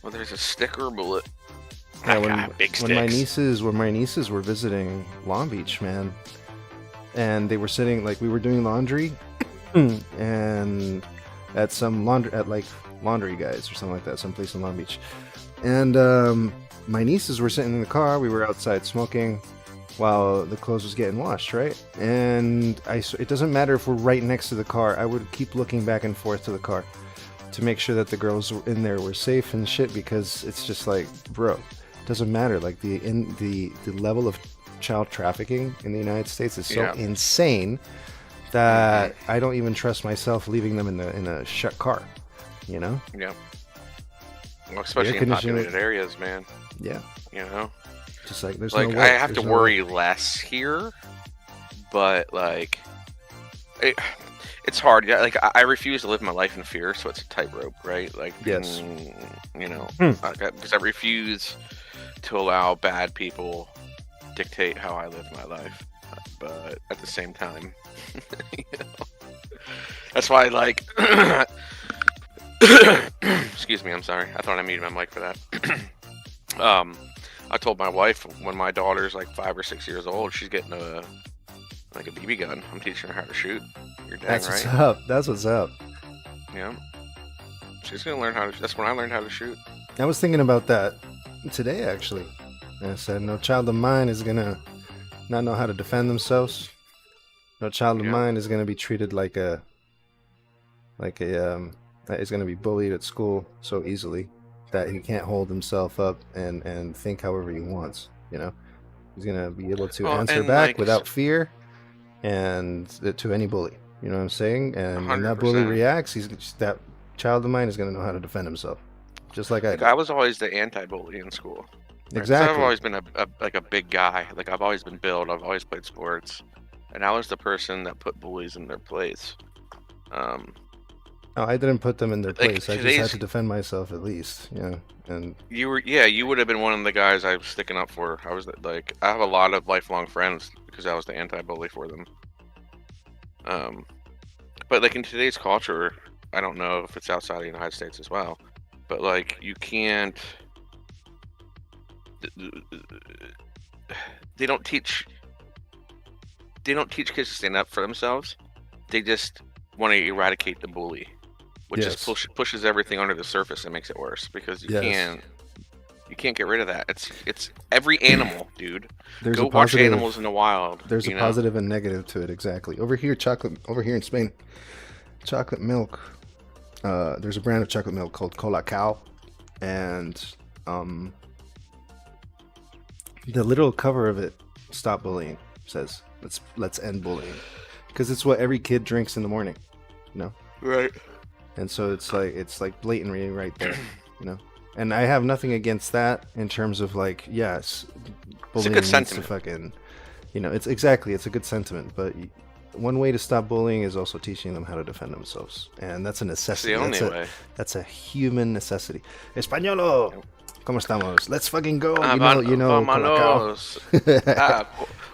Well, there's a stick or a bullet. Yeah, Big when my sticks. nieces were visiting Long Beach, man, and they were sitting like we were doing laundry, and at some laundry guys or something like that, someplace in Long Beach, and my nieces were sitting in the car. We were outside smoking while the clothes was getting washed, right? And it doesn't matter if we're right next to the car. I would keep looking back and forth to the car to make sure that the girls in there were safe and shit, because it's just like, bro, it doesn't matter. Like the level of child trafficking in the United States is so insane that I don't even trust myself leaving them in a shut car, you know? Yeah. Well, especially in populated areas, man. Yeah. You know? Just like there's like no way. I have to worry less here, but like it's hard. Yeah, like I refuse to live my life in fear, so it's a tightrope, right? Like, yes, you know, because I refuse to allow bad people dictate how I live my life. But at the same time, you know, that's why, like, excuse me, I'm sorry. I thought I muted my mic for that. I told my wife when my daughter's like 5 or 6 years old, she's getting a BB gun. I'm teaching her how to shoot. You're dang That's right. what's up. That's what's up. Yeah. She's gonna learn how to. That's when I learned how to shoot. I was thinking about that today, actually. I said, no child of mine is gonna not know how to defend themselves. No child of mine is gonna be treated like that is gonna be bullied at school so easily that he can't hold himself up and think however he wants. You know, he's gonna be able to answer back without fear and to any bully. You know what I'm saying? And when that bully reacts, that child of mine is gonna know how to defend himself, just like I did. I was always the anti-bully in school. Right? Exactly. I've always been a big guy. Like I've always been built. I've always played sports, and I was the person that put bullies in their place. No, I didn't put them in their like place. I just had to defend myself at least. Yeah, and you would have been one of the guys I was sticking up for. I was like, I have a lot of lifelong friends because I was the anti-bully for them. But like in today's culture, I don't know if it's outside of the United States as well, but like you can't. They don't teach kids to stand up for themselves. They just want to eradicate the bully, which just pushes everything under the surface and makes it worse because you can't get rid of that. It's every animal, dude. Go watch animals in the wild. There's a positive and negative to it. Exactly. Over here in Spain, chocolate milk. There's a brand of chocolate milk called Colacao, and the little cover of it, "Stop bullying," says let's end bullying, because it's what every kid drinks in the morning, you know. Right. And so it's like blatantly right there, you know. And I have nothing against that in terms of like, yes, bullying it's a good needs to sentiment. fucking, you know, it's a good sentiment. But one way to stop bullying is also teaching them how to defend themselves, and that's a necessity. It's the only way. That's a human necessity. Españolo, ¿cómo estamos? Let's fucking go. You know, vámonos.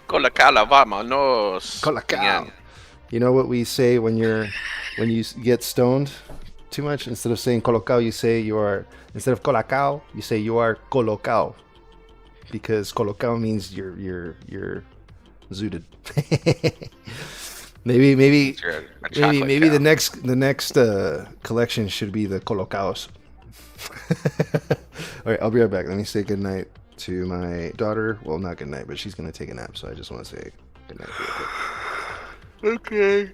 Colacao, vámonos. Colacao. You know what we say when you get stoned too much? Instead of saying colocao, you say instead of colacao, you say you are colocao, because colocao means you're zooted. maybe the next collection should be the colocaos. All right, I'll be right back. Let me say good night to my daughter. Well, not good night, but she's gonna take a nap, so I just want to say good night real quick. Okay.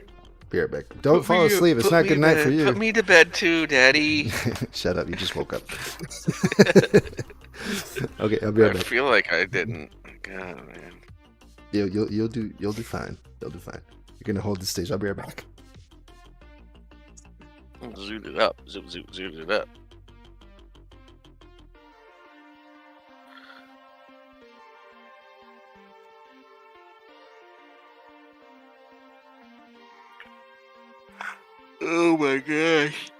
Be right back. Don't fall asleep. It's not good night for you. Put me to bed too, Daddy. Shut up. You just woke up. Okay, I'll be right I back. feel like I didn't. God, man. You'll do fine. You'll do fine. You're gonna hold the stage. I'll be right back. Zoot it up. Zoot it up. Oh my gosh.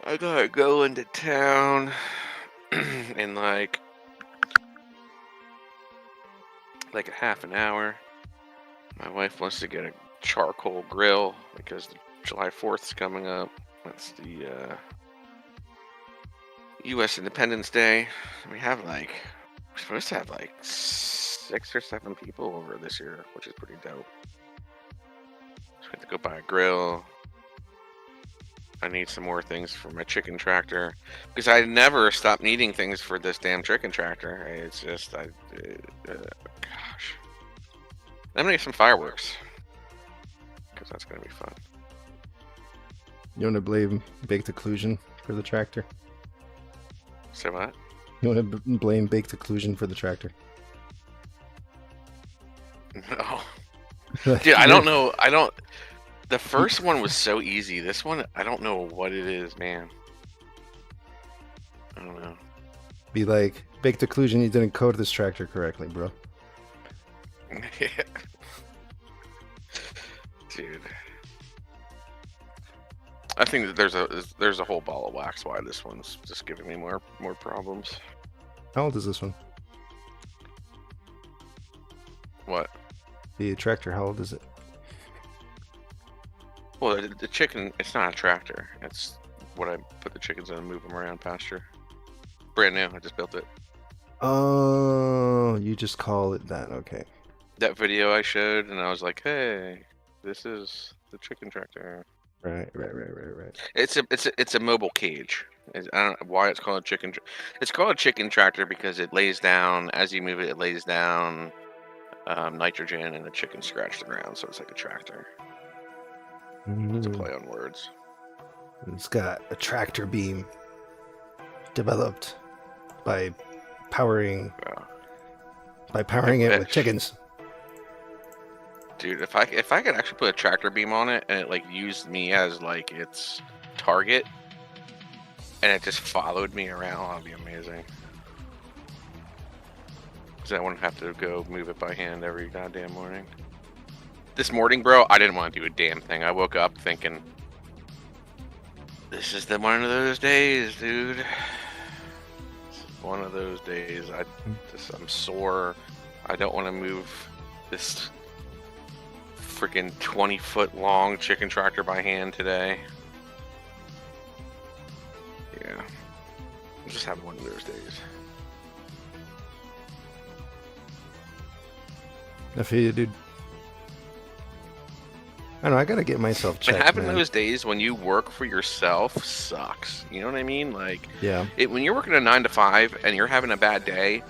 I gotta go into town in like a half an hour. My wife wants to get a charcoal grill because July 4th is coming up. That's the U.S. Independence Day. We're supposed to have like 6 or 7 people over this year, which is pretty dope. So we have to go buy a grill. I need some more things for my chicken tractor because I never stop needing things for this damn chicken tractor. It's just, gosh. I'm gonna get some fireworks because that's gonna be fun. You want to blame baked occlusion for the tractor? Say what? You want to blame baked occlusion for the tractor? No. Dude, I don't know. The first one was so easy. This one, I don't know what it is, man. I don't know. Be like, baked occlusion, you didn't code this tractor correctly, bro. Yeah. Dude. I think that there's a whole ball of wax why this one's just giving me more problems. How old is this one? What? The tractor, how old is it? Well, the chicken, it's not a tractor. It's what I put the chickens in and move them around pasture. Brand new. I just built it. Oh, you just call it that. Okay. That video I showed, and I was like, "Hey, this is the chicken tractor." Right. It's a mobile cage. I don't know why it's called a chicken. It's called a chicken tractor because it lays down as you move it. It lays down nitrogen, and the chickens scratch the ground, so it's like a tractor. It's a play on words. It's got a tractor beam developed by powering it with chickens. Dude, if I could actually put a tractor beam on it and it like used me as like its target and it just followed me around, that'd be amazing. Because I wouldn't have to go move it by hand every goddamn morning. This morning, bro, I didn't want to do a damn thing. I woke up thinking, this is one of those days, dude. This is one of those days. I'm sore. I don't want to move this freaking 20-foot long chicken tractor by hand today. Yeah. I'm just having one of those days. I feel you, dude. I don't know, I gotta get myself checked, But having man. those days when you work for yourself sucks. You know what I mean? Like, Yeah. when you're working a 9 to 5 and you're having a bad day,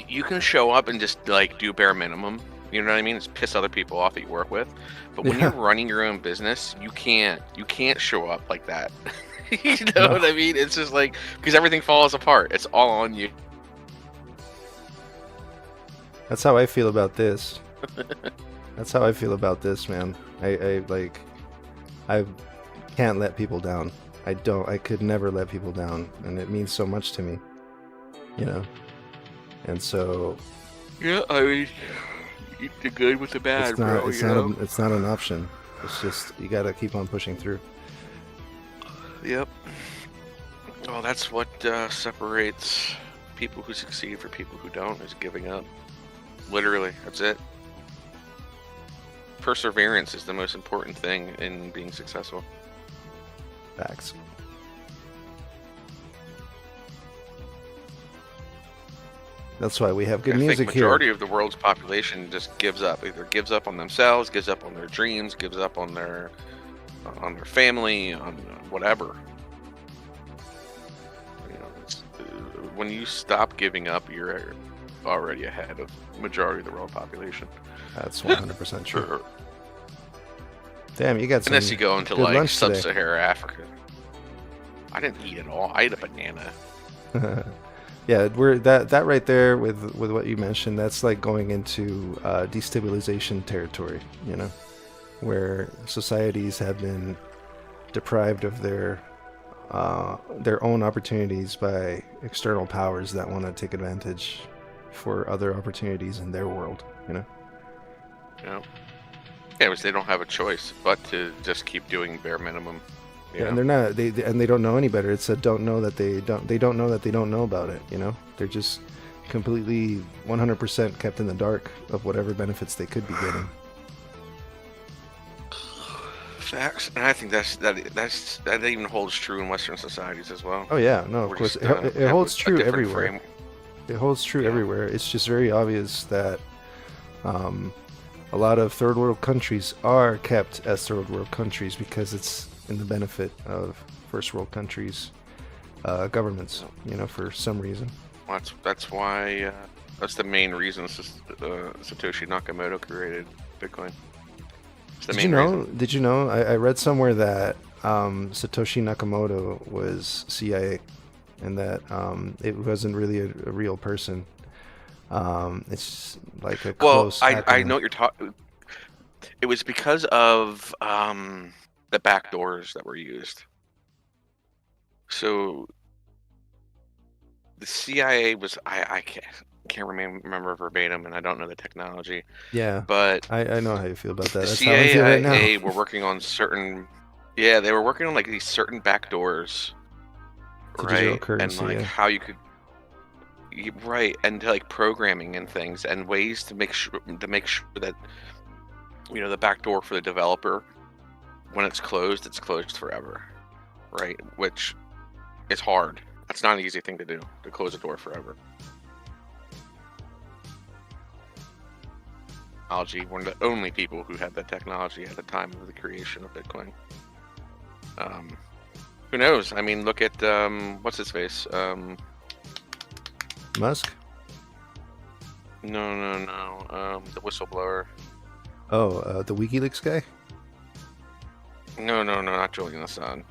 you can show up and just like do bare minimum. You know what I mean? Just piss other people off that you work with. But when you're running your own business, you can't show up like that. You know what I mean? It's just like, because everything falls apart. It's all on you. That's how I feel about this. That's how I feel about this, man. I can't let people down. I could never let people down, and it means so much to me, you know. And so, Yeah, I mean, eat the good with the bad, bro. It's not an option. It's just you gotta keep on pushing through. Yep. Well, that's what separates people who succeed from people who don't, is giving up. Literally, that's it. Perseverance is the most important thing in being successful. Facts. That's why we have good I music think majority here. of the world's population just gives up. Either gives up on themselves, gives up on their dreams, gives up on their family, on whatever. You know, when you stop giving up, you're already ahead of majority of the world population. That's 100% true. Sure. Damn, you got some Unless you go into good like lunch today. sub-Saharan Africa. I didn't eat at all. I ate a banana. Yeah, we're that right there with what you mentioned. That's like going into destabilization territory, you know, where societies have been deprived of their own opportunities by external powers that want to take advantage for other opportunities in their world, you know. Yeah. Yeah, because they don't have a choice but to just keep doing bare minimum. Yeah, and they're not they don't know any better. It's a don't know that they don't know that they don't know about it, you know? They're just completely 100% kept in the dark of whatever benefits they could be getting. Facts, and I think that even holds true in Western societies as well. Oh yeah, no, of We're course. just, It have holds a true different everywhere. frame. It holds true Yeah. everywhere. It's just very obvious that a lot of third world countries are kept as third world countries because it's in the benefit of first world countries' governments, you know, for some reason. Well, that's why that's the main reason Satoshi Nakamoto created Bitcoin. It's the Did you main know? reason. Did you know? I read somewhere that Satoshi Nakamoto was CIA, and that it wasn't really a real person. It's like a Well, close. I acronym. know what you're talking. It was because of the backdoors that were used. So the CIA was I can't remember verbatim, and I don't know the technology, Yeah, but I know how you feel about that. the That's how I feel right CIA now. were working on certain. Yeah, they were working on like these certain backdoors, To digital right? currency, And like yeah. how you could. Right, and to, like programming and things and ways to make sure that the backdoor for the developer, when it's closed forever, right? Which is hard. That's not an easy thing to do, to close a door forever. Technology, one of the only people who had that technology at the time of the creation of Bitcoin. Who knows? I mean, look at what's his face? Musk? No. The whistleblower. Oh, the WikiLeaks guy? No, not Julian Assange.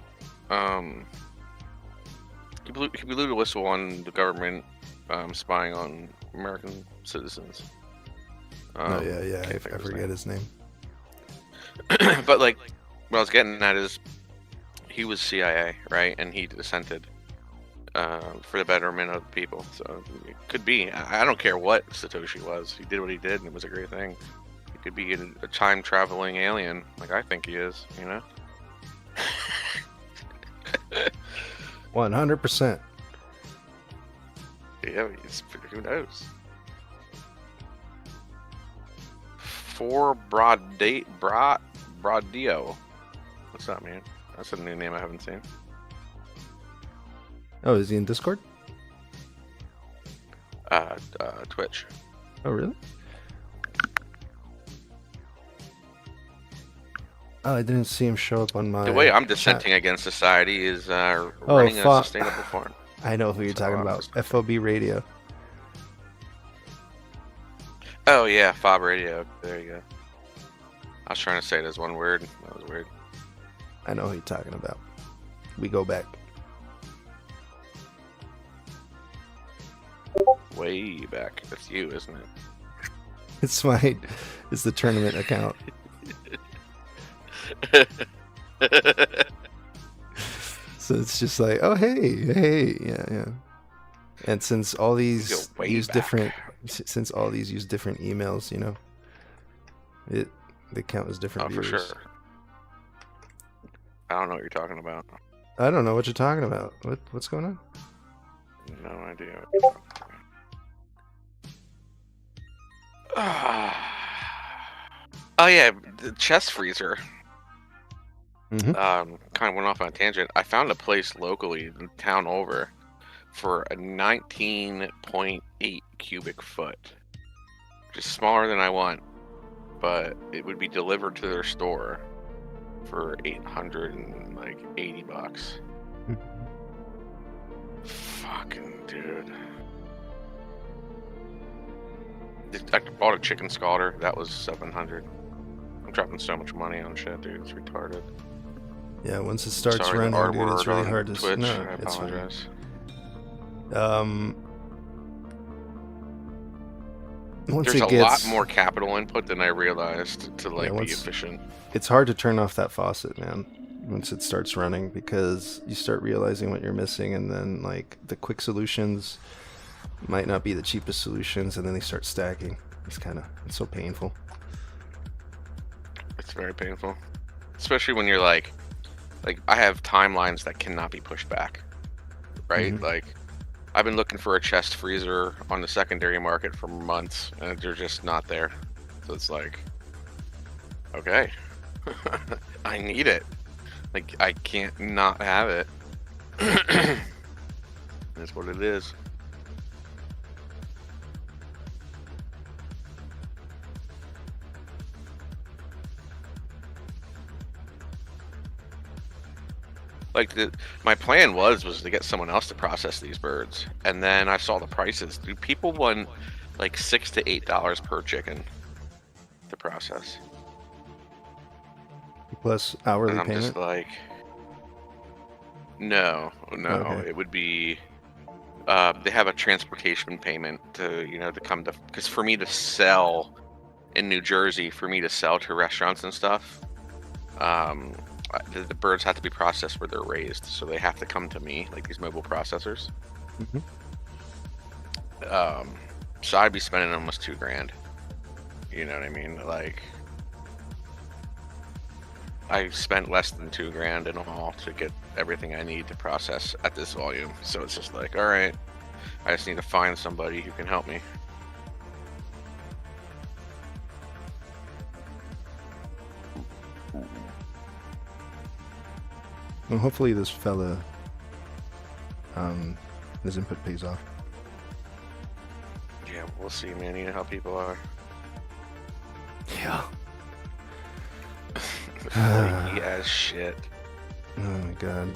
He blew the whistle on the government spying on American citizens. Oh yeah. I can't think of his forget name. his name. But like, what I was getting at is, he was CIA, right? And he dissented for the betterment of the people. So it could be. I don't care what Satoshi was. He did what he did, and it was a great thing. He could be a time traveling alien, like I think he is. 100%. Yeah, who knows? For Brodio. What's that mean? That's a new name I haven't seen. Oh, is he in Discord? Twitch. Oh, really? Oh, I didn't see him show up on my. The way I'm chat. dissenting against society is running a sustainable farm. I know who you're So, talking about. FOB Radio. Oh yeah, Fob Radio. There you go. I was trying to say it as one word. That was weird. I know who you're talking about. We go back. Way back. That's you, isn't it? It's the tournament account. So it's just like, oh hey, yeah. And since all these Go way use back. different emails, they count as different Oh, for viewers. sure. I don't know what you're talking about. I don't know what you're talking about. What's going on? No idea what you're talking about. Oh yeah, the chest freezer. Mhm. Kind of went off on a tangent. I found a place locally, in town over, for a 19.8 cubic foot, which is smaller than I want, but it would be delivered to their store for $880. Fucking dude. I bought a chicken scalder. That was 700. I'm dropping so much money on shit, dude. It's retarded. Yeah, once it starts Sorry, running, the R dude, it's word really on hard to. Twitch. No, I it's fine. apologize. Once There's it a gets, lot more capital input than I realized to like be once- efficient. It's hard to turn off that faucet, man. Once it starts running, because you start realizing what you're missing, and then like the quick solutions might not be the cheapest solutions, and then they start stacking. It's so painful. It's very painful, especially when you're like I have timelines that cannot be pushed back, right? Mhm. Like I've been looking for a chest freezer on the secondary market for months, and they're just not there. So it's like, okay, I need it. Like I can't not have it. That's what it is. Like my plan was to get someone else to process these birds, and then I saw the prices. Dude, people want like $6 to $8 per chicken to process, Plus hourly and I'm payment. just like, no, Okay. it would be. They have a transportation payment to to come to, because for me to sell in New Jersey, for me to sell to restaurants and stuff, the birds have to be processed where they're raised, so they have to come to me, like these mobile processors. Mhm. So I'd be spending almost $2,000. You know what I mean? Like I spent less than $2,000 in all to get everything I need to process at this volume. So it's just like, all right, I just need to find somebody who can help me. Well, hopefully this fella, his input pays off. Yeah, we'll see, man. You know how people are. Yeah. Flaky as shit. Oh my god.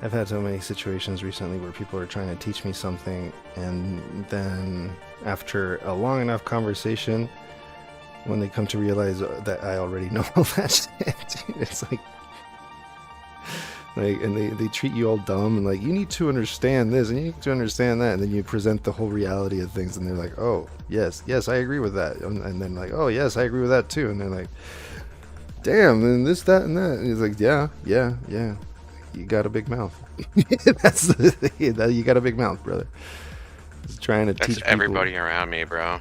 I've had so many situations recently where people are trying to teach me something, and then after a long enough conversation, when they come to realize that I already know all that shit, dude, it's like, and they treat you all dumb and like, you need to understand this and you need to understand that, and then you present the whole reality of things, and they're like, oh yes, I agree with that, and then like, oh yes, I agree with that too, and they're like, damn, and this, that, and that, and he's like, yeah, you got a big mouth. That's you got a big mouth, brother. Just trying to That's teach people. everybody around me, bro.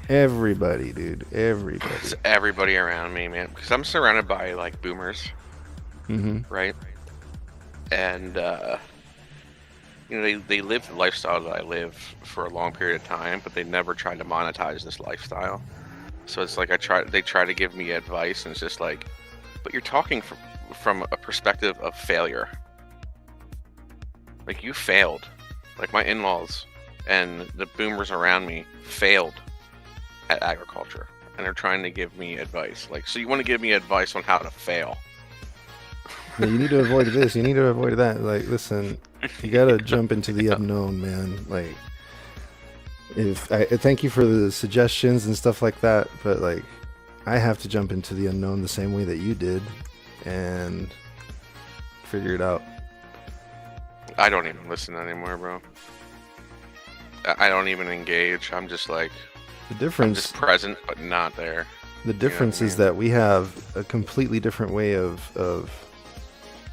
Everybody, dude, everybody. It's everybody around me, man. Because I'm surrounded by like boomers, right? And they live the lifestyle that I live for a long period of time, but they never tried to monetize this lifestyle. So it's like they try to give me advice, and it's just like, but you're talking from a perspective of failure. Like, you failed. Like, my in-laws and the boomers around me failed at agriculture, and they're trying to give me advice. Like, so you want to give me advice on how to fail? Yeah, you need to avoid this, you need to avoid that. Like, listen, you gotta jump into the unknown, man. Like, if I thank you for the suggestions and stuff like that, but like, I have to jump into the unknown the same way that you did and figure it out. I don't even listen anymore, bro. I don't even engage. I'm just like, The I'm difference, just present but not there. the difference is that we have a completely different way of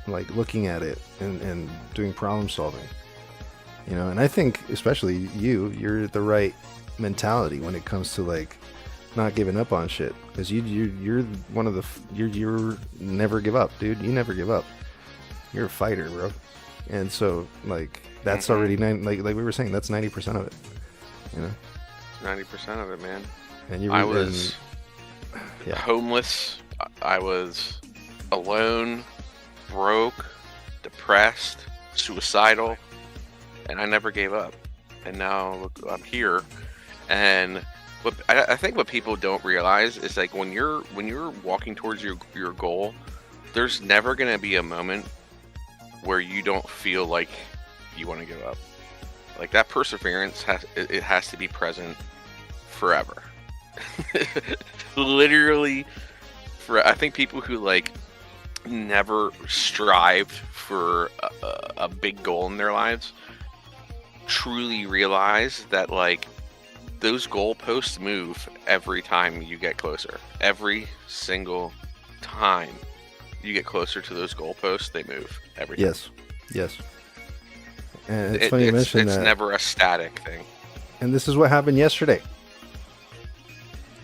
like looking at it and doing problem solving. You know, and I think especially you're the right mentality when it comes to like not giving up on shit, because you're one of the you're never give up, dude. You never give up. You're a fighter, bro. And so like that's already like we were saying, that's 90% of it. You know, 90% of it, man. and you I was yeah. homeless. I was alone, broke, depressed, suicidal, and I never gave up. And now look, I'm here. And what I think what people don't realize is, like, when you're walking towards your goal, there's never gonna be a moment where you don't feel like you want to give up. Like that perseverance it has to be present forever. Literally, I think people who like never strived for a big goal in their lives truly realize that like those goalposts move every time you get closer. Every single time you get closer to those goalposts, they move every time. Yes. And it's funny you mention that. It's never a static thing. And this is what happened yesterday.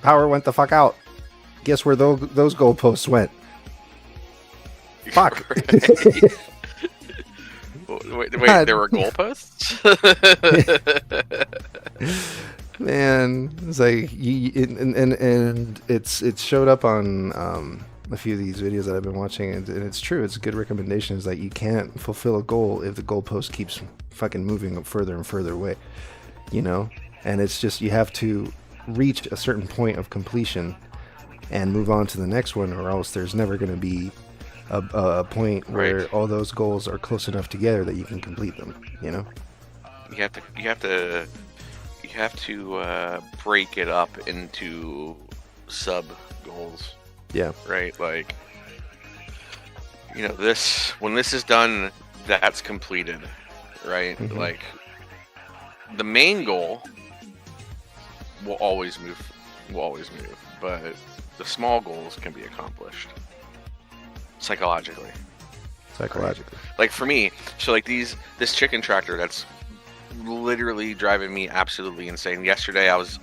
Power went the fuck out. Guess where those goalposts went? Fuck. Wait, there were goalposts? Man, it's like and it's showed up on a few of these videos that I've been watching, and it's true. It's a good recommendation. Is like you can't fulfill a goal if the goalpost keeps fucking moving further and further away, you know. And it's just you have to reach a certain point of completion and move on to the next one, or else there's never going to be a point where all those goals are close enough together that you can complete them. You know. You have to break it up into sub goals. Yeah. Right. Like, you know, when this is done, that's completed. Right. Mm-hmm. Like, the main goal will always move. But the small goals can be accomplished psychologically. Like for me, so like this chicken tractor that's literally driving me absolutely insane. Yesterday I was,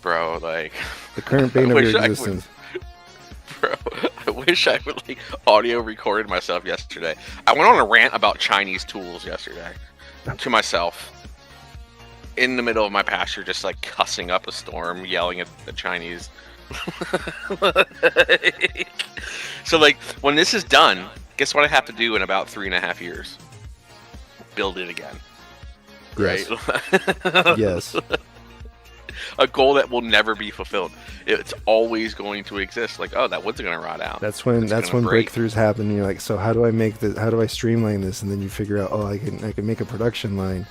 bro, like the current bane of your existence. I wish I would like audio recorded myself yesterday. I went on a rant about Chinese tools yesterday to myself in the middle of my pasture, just like cussing up a storm, yelling at the Chinese. So like when this is done, guess what I have to do in about 3.5 years? Build it again. Yes. Right? Yes. A goal that will never be fulfilled. It's always going to exist. Like, oh, that wood's gonna rot out. That's when break. breakthroughs happen. You're like, so how do I streamline this? And then you figure out, oh, I can make a production line,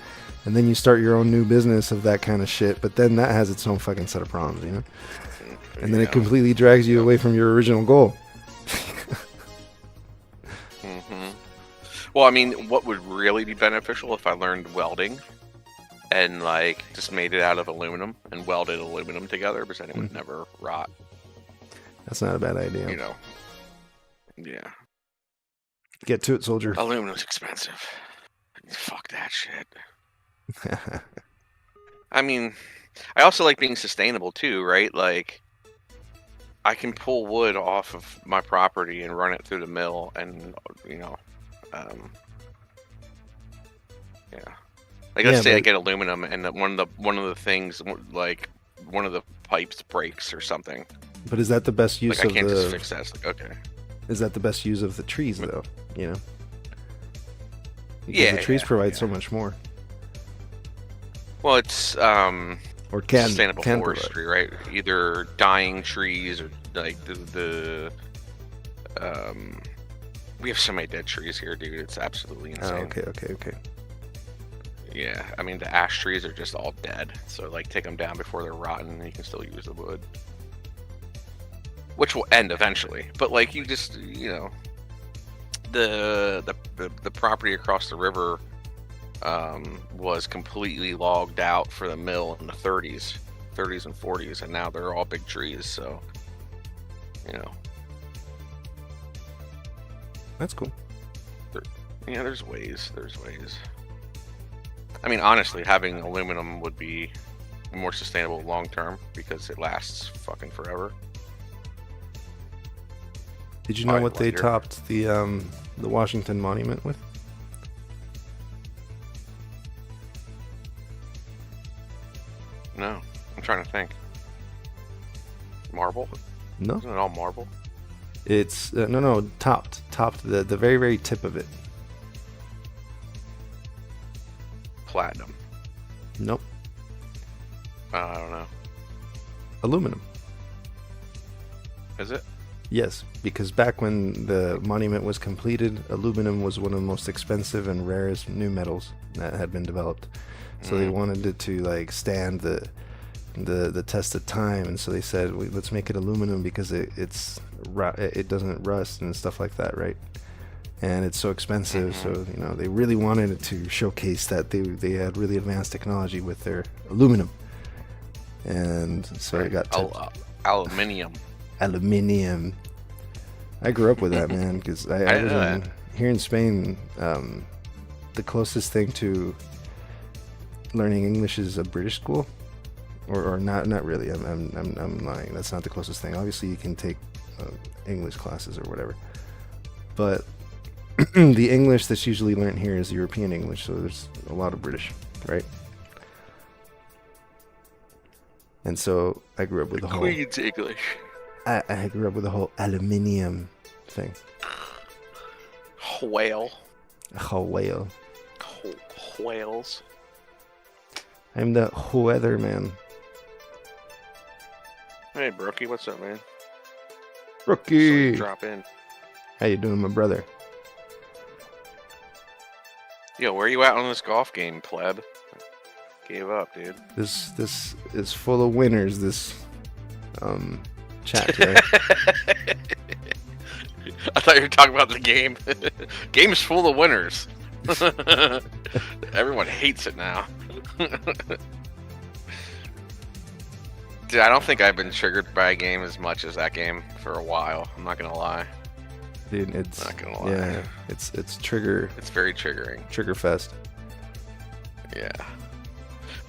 and then you start your own new business of that kind of shit. But then that has its own fucking set of problems, you know. And then it completely drags you away from your original goal. Mm-hmm. Well, I mean, what would really be beneficial if I learned welding and like just made it out of aluminum and welded aluminum together, because then it would never rot. That's not a bad idea. You know. Yeah. Get to it, soldier. Aluminum's expensive. Fuck that shit. I mean, I also like being sustainable too, right? Like, I can pull wood off of my property and run it through the mill, and you know, yeah. Like, let's say I get aluminum, and one of the things, like one of the pipes breaks or something. But is that the best use like, of I can't the? Just fix that. It's like, okay. Is that the best use of the trees, though? You know. Because the trees provide so much more. Well, it's or sustainable forestry, right? Either dying trees or like the we have so many dead trees here, dude. It's absolutely insane. Oh, okay. Yeah, I mean the ash trees are just all dead, so like take them down before they're rotten, and you can still use the wood, which will end eventually. But like you just, you know, the property across the river was completely logged out for the mill in the 30s and 40s, and now they're all big trees. So, you know, that's cool. Yeah, there's ways. I mean, honestly, having aluminum would be more sustainable long term because it lasts fucking forever. Did you know what they topped the Washington Monument with? No, I'm trying to think. Marble? No. Isn't it all marble? It's no, topped the very, very tip of it. Platinum. Nope. I don't know. Aluminum. Is it? Yes, because back when the monument was completed, aluminum was one of the most expensive and rarest new metals that had been developed. So they wanted it to like stand the test of time, and so they said, let's make it aluminum because it doesn't rust and stuff like that, right? And it's so expensive, so you know they really wanted it to showcase that they had really advanced technology with their aluminum, and so it got aluminium. Aluminium. I grew up with that, man, because I was here in Spain. The closest thing to learning English is a British school, or not really. I'm lying. That's not the closest thing. Obviously, you can take English classes or whatever, but the English that's usually learned here is European English. So there's a lot of British, right? And so I grew up with the whole Queen's English. I grew up with the whole aluminium thing. Whale. Whale. Whales. I'm the weather man. Hey, Brookie, what's up, man? Rookie. Drop in. How you doing, my brother? Yo, where you at on this golf game, pleb? Gave up, dude. This is full of winners. This chat, right? I thought you were talking about the game. Game's full of winners. Everyone hates it now. Dude, I don't think I've been triggered by a game as much as that game for a while. I'm not gonna lie. Dude, it's Not gonna lie. yeah, it's trigger It's very triggering. trigger fest. Yeah.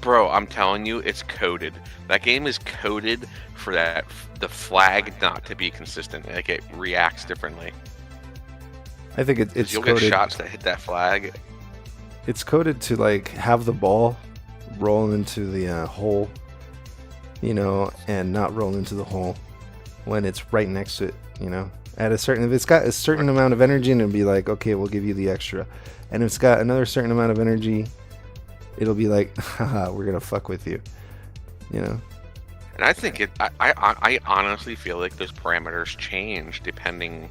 Bro, I'm telling you, it's coded. That game is coded for the flag not to be consistent. Like, it reacts differently. I think it's You'll coded. get shots that hit that flag. It's coded to like have the ball roll into the hole, you know, and not roll into the hole when it's right next to it, you know. At a certain, if it's got a certain amount of energy, and it'll be like, okay, we'll give you the extra. And if it's got another certain amount of energy, it'll be like, haha, we're gonna fuck with you, you know. And I think I honestly feel like those parameters change depending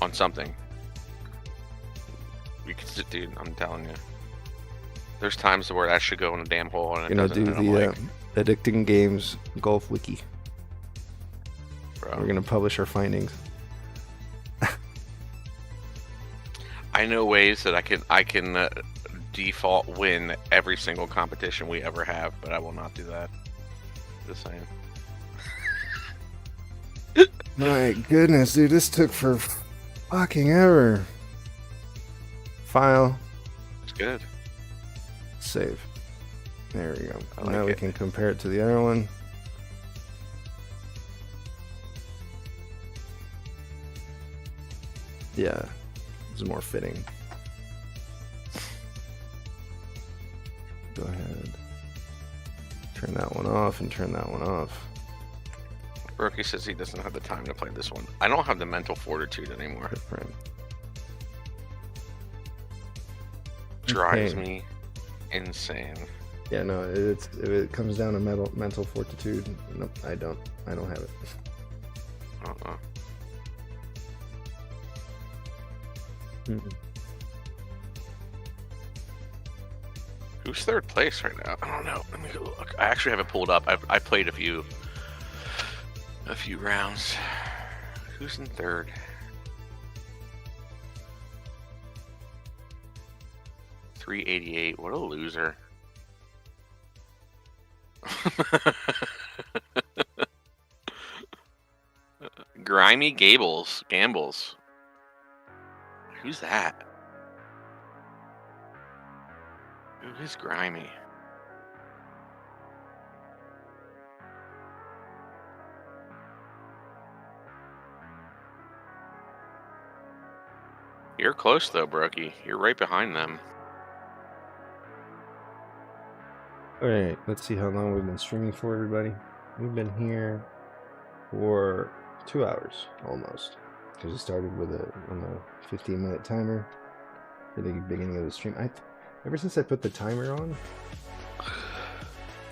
on something. Dude, I'm telling you. There's times where that should go in a damn hole and it You know, doesn't. do And I'm the like, Addicting Games Golf Wiki. bro, We're gonna publish our findings. I know ways that I can default win every single competition we ever have, but I will not do that. Just saying. My goodness, dude, this took for fucking ever. File, It's good. save. There we go. I like Now we it. can compare it to the other one. Yeah, it's more fitting. Go ahead. Turn that one off and turn that one off. Brookie says he doesn't have the time to play this one. I don't have the mental fortitude anymore. Good for him. Drives Okay. me insane. Yeah, no, if it comes down to mental fortitude, nope, I don't have it. Uh-uh. Mm-mm. Who's third place right now? I don't know. Let me go look. I actually have it pulled up. I played a few rounds. Who's in third? $388. What a loser. Grimy Gambles. Who's that? Who is Grimy? You're close though, Brookie. You're right behind them. Alright, let's see how long we've been streaming for, everybody. We've been here for 2 hours, almost. Because we started on a 15-minute timer for the beginning of the stream. Ever since I put the timer on,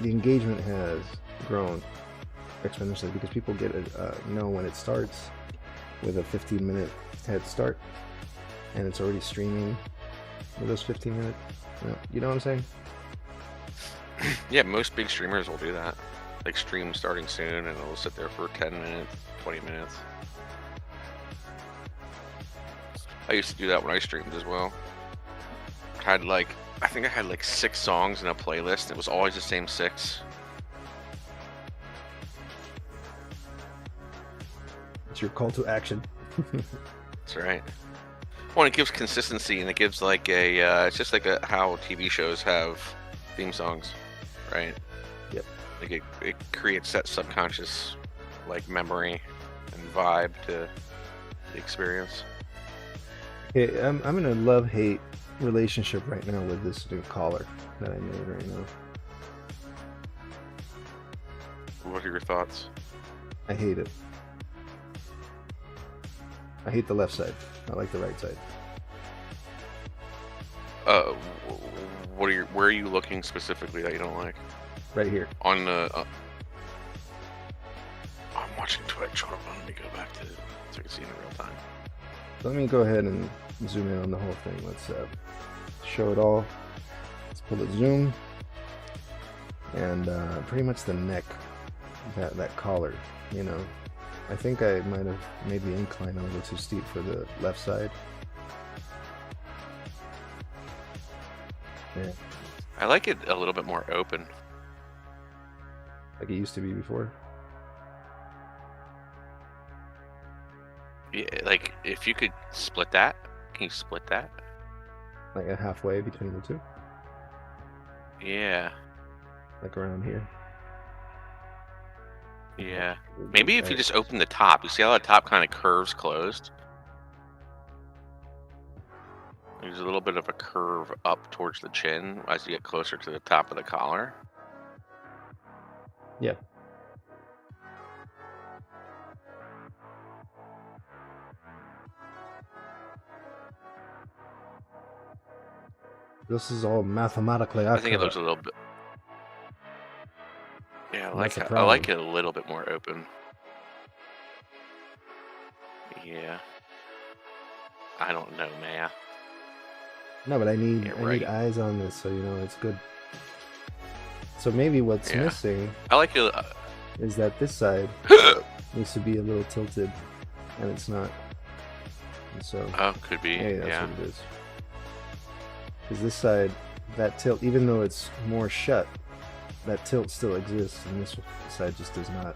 the engagement has grown exponentially because people know when it starts, with a 15-minute head start, and it's already streaming with those 15 minutes. You know what I'm saying? Yeah, most big streamers will do that. Like stream starting soon, and it'll sit there for 10 minutes, 20 minutes. I used to do that when I streamed as well. I think I had like 6 songs in a playlist. It was always the same 6. It's your call to action. That's right. Well, it gives consistency, and it gives like a, it's just like how TV shows have theme songs, right? Yep. Like it creates that subconscious like memory and vibe to the experience. Okay, I'm in a love-hate relationship right now with this new collar that I made right now. What are your thoughts? I hate it. I hate the left side. I like the right side. Where are you looking specifically that you don't like? Right here. On the. I'm watching Twitch. Hold on, let me go back to so I can see it in real time. Let me go ahead and zoom in on the whole thing. Let's show it all. Let's pull the zoom. And pretty much the neck, that collar, you know. I think I might have maybe inclined a little too steep for the left side. Yeah. I like it a little bit more open. Like it used to be before. Yeah, like if you could split that, can you split that? Like a halfway between the two. Yeah. Like around here. Yeah. Maybe if you just open the top, you see how the top kind of curves closed? There's a little bit of a curve up towards the chin as you get closer to the top of the collar. Yeah. This is all mathematically accurate. I think it looks a little bit. Yeah, I like That's it. a I like it a little bit more open. Yeah. I don't know, man. No, but I need Yeah, I right. need eyes on this, so you know it's good. So maybe what's Yeah. missing I like it. is that this side needs to be a little tilted, and it's not. And so Oh, could be. hey, that's Yeah. what it is. Because this side, that tilt, even though it's more shut, that tilt still exists, and this side just does not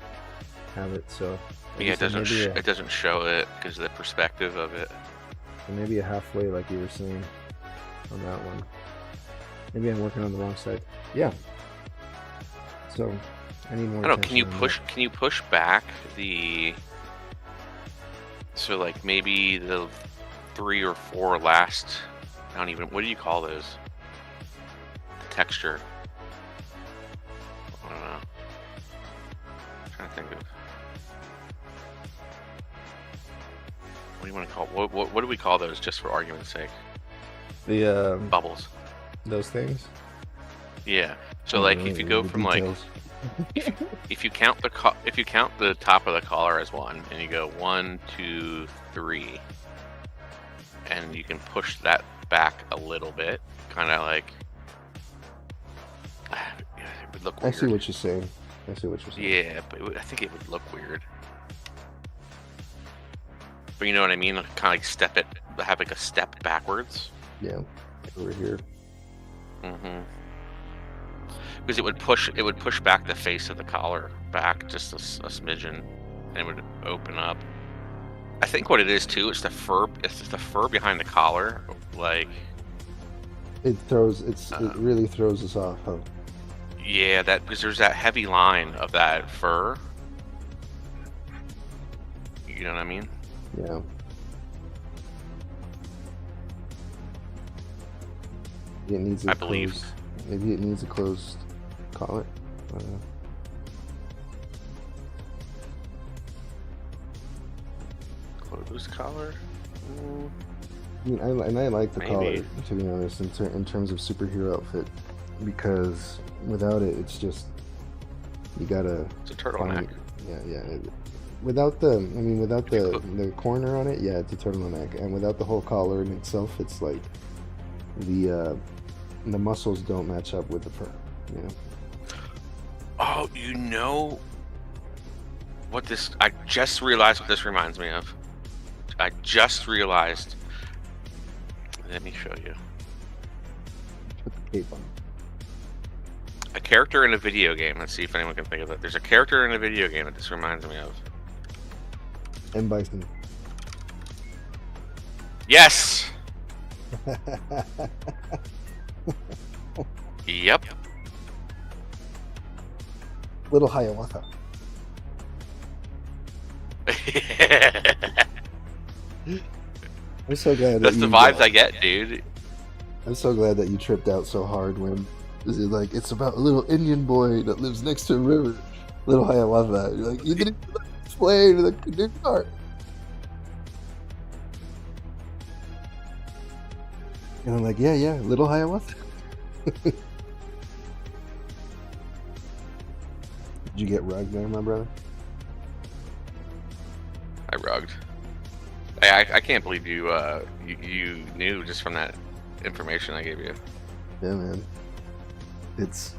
have it. So Yeah, it doesn't. maybe It doesn't show it because of the perspective of it. maybe a halfway, like you were saying, on that one. Maybe I'm working on the wrong side. Yeah. So I need more. I don't know. Can you attention on push? Can you push back the? So like maybe the 3 or 4 last. I don't even. What do you call those? The texture. I don't know. I'm trying to think of. What do you want to call? What do we call those? Just for argument's sake. The Bubbles. those things. Yeah. So like if you go The from like details. if you count the top of the collar as 1 and you go 1, 2, 3, and you can push that back a little bit, kind of like it would look I weird. see what you're saying. I see what you're saying. Yeah, but I think it would look weird. But you know what I mean? Kind of like have like a step backwards. Yeah. Over here. Mm-hmm. Because it would push back the face of the collar back just a smidgen, and it would open up. I think what it is too, it's the fur behind the collar, like It really throws us off, huh? yeah, that because there's that heavy line of that fur. You know what I mean? Yeah. Maybe it needs a I believe. closed, maybe it needs a closed collar. I don't know. Closed collar. I mean, I like the Maybe. collar, to be honest, in terms of superhero outfit, because without it, it's just you gotta. It's a turtleneck. Yeah. without the corner on it, yeah, it's a turtleneck, and without the whole collar in itself, it's like the muscles don't match up with the fur. You know. Oh, you know what this? I just realized what this reminds me of. I just realized. Let me show you. Put the cape on. A character in a video game. Let's see if anyone can think of it. There's a character in a video game that this reminds me of. M. Bison. Yes. Yep. Little Hiawatha. I'm so glad. That's the vibes I get, dude. I'm so glad that you tripped out so hard when this is like it's about a little Indian boy that lives next to a river, Little Hiawatha. You're like, you didn't explain the new part. And I'm like, yeah, Little Hiawatha. Did you get rugged there, my brother? I rugged. I can't believe you you knew just from that information I gave you. Yeah, man. It's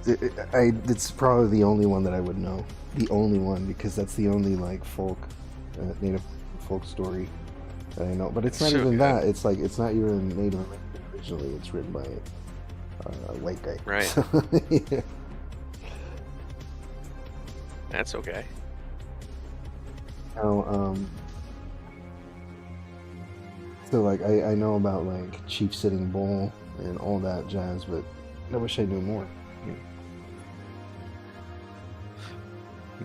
probably the only one that I would know. The only one, because that's the only like folk, native folk story that I know. But it's not So even good. that. It's like it's not even Native American originally. It's written by a white guy. Right. So, yeah. That's okay. Now, so like I know about like Chief Sitting Bull and all that jazz, but I wish I knew more.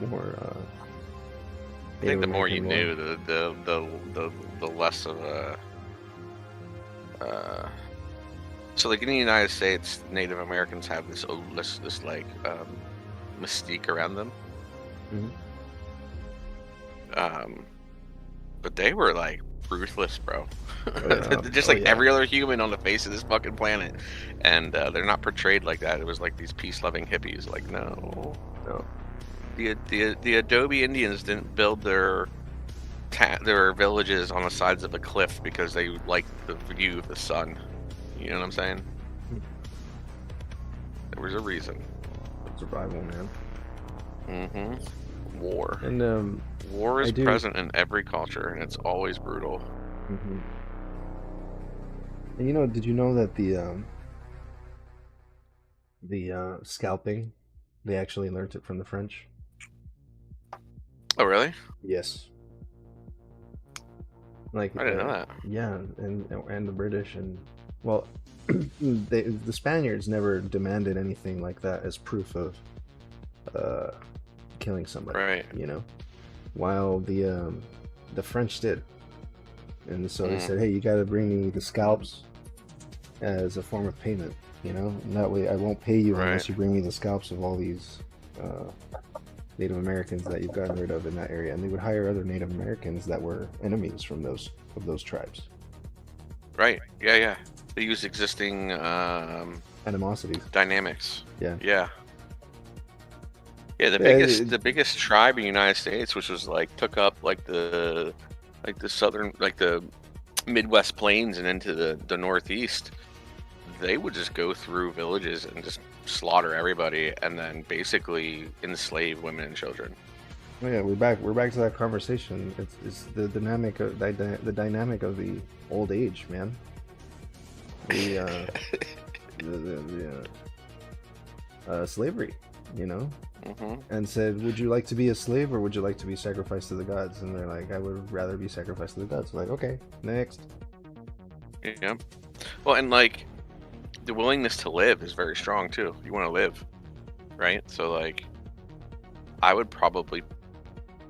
More. I think the Native more you American knew, the less of a. So like in the United States, Native Americans have this like mystique around them. But they were like ruthless, bro. Just like every other human on the face of this fucking planet, and they're not portrayed like that. It was like these peace-loving hippies. Like no. The Adobe Indians didn't build their villages on the sides of a cliff because they liked the view of the sun. You know what I'm saying? There was a reason. Survival, man. Mm-hmm. War. And War is present in every culture, and it's always brutal. And you know, did you know that the scalping, they actually learned it from the French? Oh, really? Yes. Like I didn't know that. Yeah, and the British, and well, the Spaniards never demanded anything like that as proof of killing somebody. Right. You know, while the French did, and so they said, "Hey, you got to bring me the scalps as a form of payment." You know, and that way I won't pay you unless you bring me the scalps of all these Native Americans that you've gotten rid of in that area. And they would hire other Native Americans that were enemies from those tribes. Right. Yeah. They use existing Animosities. dynamics. Yeah. Yeah. Yeah. The biggest tribe in the United States, which was like took up like the southern, like the Midwest plains and into the Northeast. They would just go through villages and just slaughter everybody, and then basically enslave women and children. Oh yeah, we're back to that conversation. It's the dynamic of the dynamic of the old age, man. The slavery, you know, and said, "Would you like to be a slave or would you like to be sacrificed to the gods?" And they're like, "I would rather be sacrificed to the gods." I'm like, okay, next. Yeah. Well, and like the willingness to live is very strong too. You want to live, right? So like, I would probably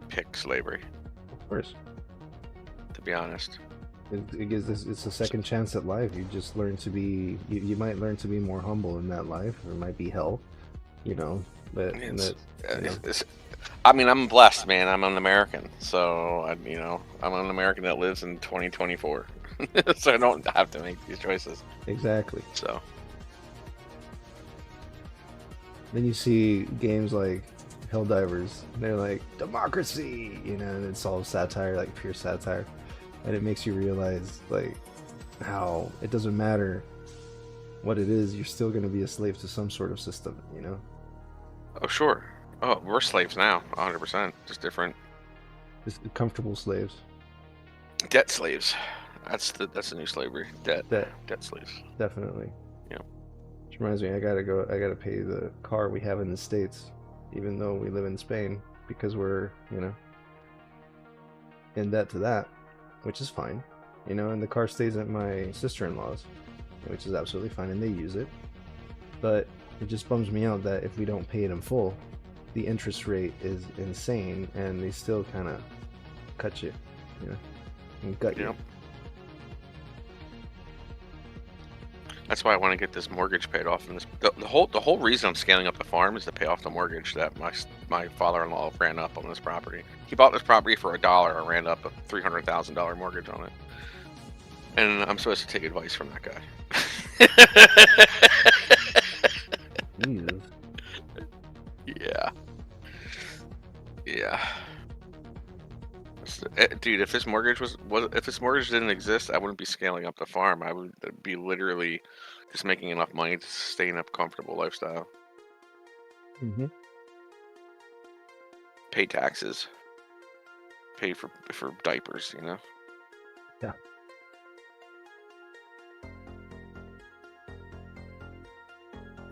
pick slavery. Of course. To be honest. It gives this. It's a second chance at life. You just learn to be. You might learn to be more humble in that life. It might be hell, you know. But I mean, I'm blessed, man. I'm an American, so I'm an American that lives in 2024, so I don't have to make these choices. Exactly. So then you see games like Helldivers. They're like, democracy, you know, and it's all satire, like pure satire. And it makes you realize, like, how it doesn't matter what it is, you're still going to be a slave to some sort of system, you know? Oh, sure. Oh, we're slaves now, 100%. Just different. Just comfortable slaves. Debt slaves. That's the new slavery. Debt slaves. Definitely. Yeah. Which reminds me, I gotta pay the car we have in the States, even though we live in Spain, because we're, you know, in debt to that, which is fine, you know, and the car stays at my sister-in-law's, which is absolutely fine, and they use it. But it just bums me out that if we don't pay it in full, the interest rate is insane, and they still kind of cut you, you know, and gut you. That's why I want to get this mortgage paid off. And the whole reason I'm scaling up the farm is to pay off the mortgage that my father-in-law ran up on this property. He bought this property for $1 and ran up a $300,000 mortgage on it. And I'm supposed to take advice from that guy. Jesus. Yeah. Dude, if this mortgage didn't exist, I wouldn't be scaling up the farm. I would be literally just making enough money to sustain a comfortable lifestyle. Mm-hmm. Pay taxes. Pay for diapers, you know? Yeah.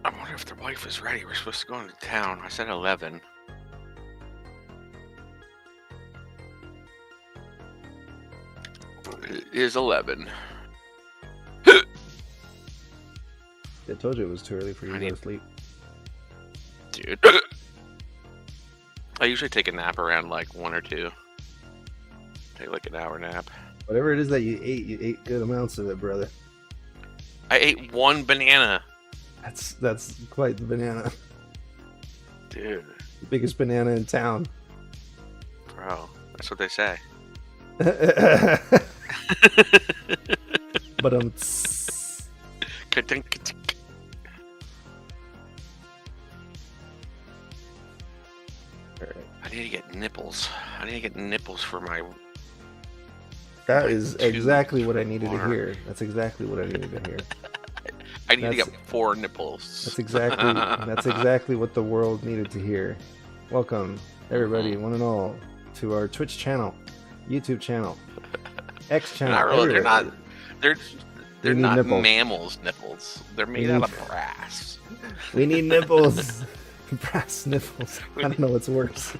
I wonder if their wife is ready. We're supposed to go into town. I said 11. It is 11. I told you it was too early for you to go to sleep. Dude. I usually take a nap around like 1 or 2. Take like an hour nap. Whatever it is that you ate good amounts of it, brother. I ate 1 banana. That's quite the banana. Dude. The biggest banana in town. Bro, that's what they say. But I need to get nipples. I need to get nipples for my. That is exactly what I needed to hear. That's exactly what I needed to hear. I need to get 4 nipples. That's exactly what the world needed to hear. Welcome, everybody, one and all, to our Twitch channel, YouTube channel, X channel. Not really, they're not. They're not nipples. mammals' nipples. They're made out of brass. We need nipples. Brass nipples. I don't know what's worse.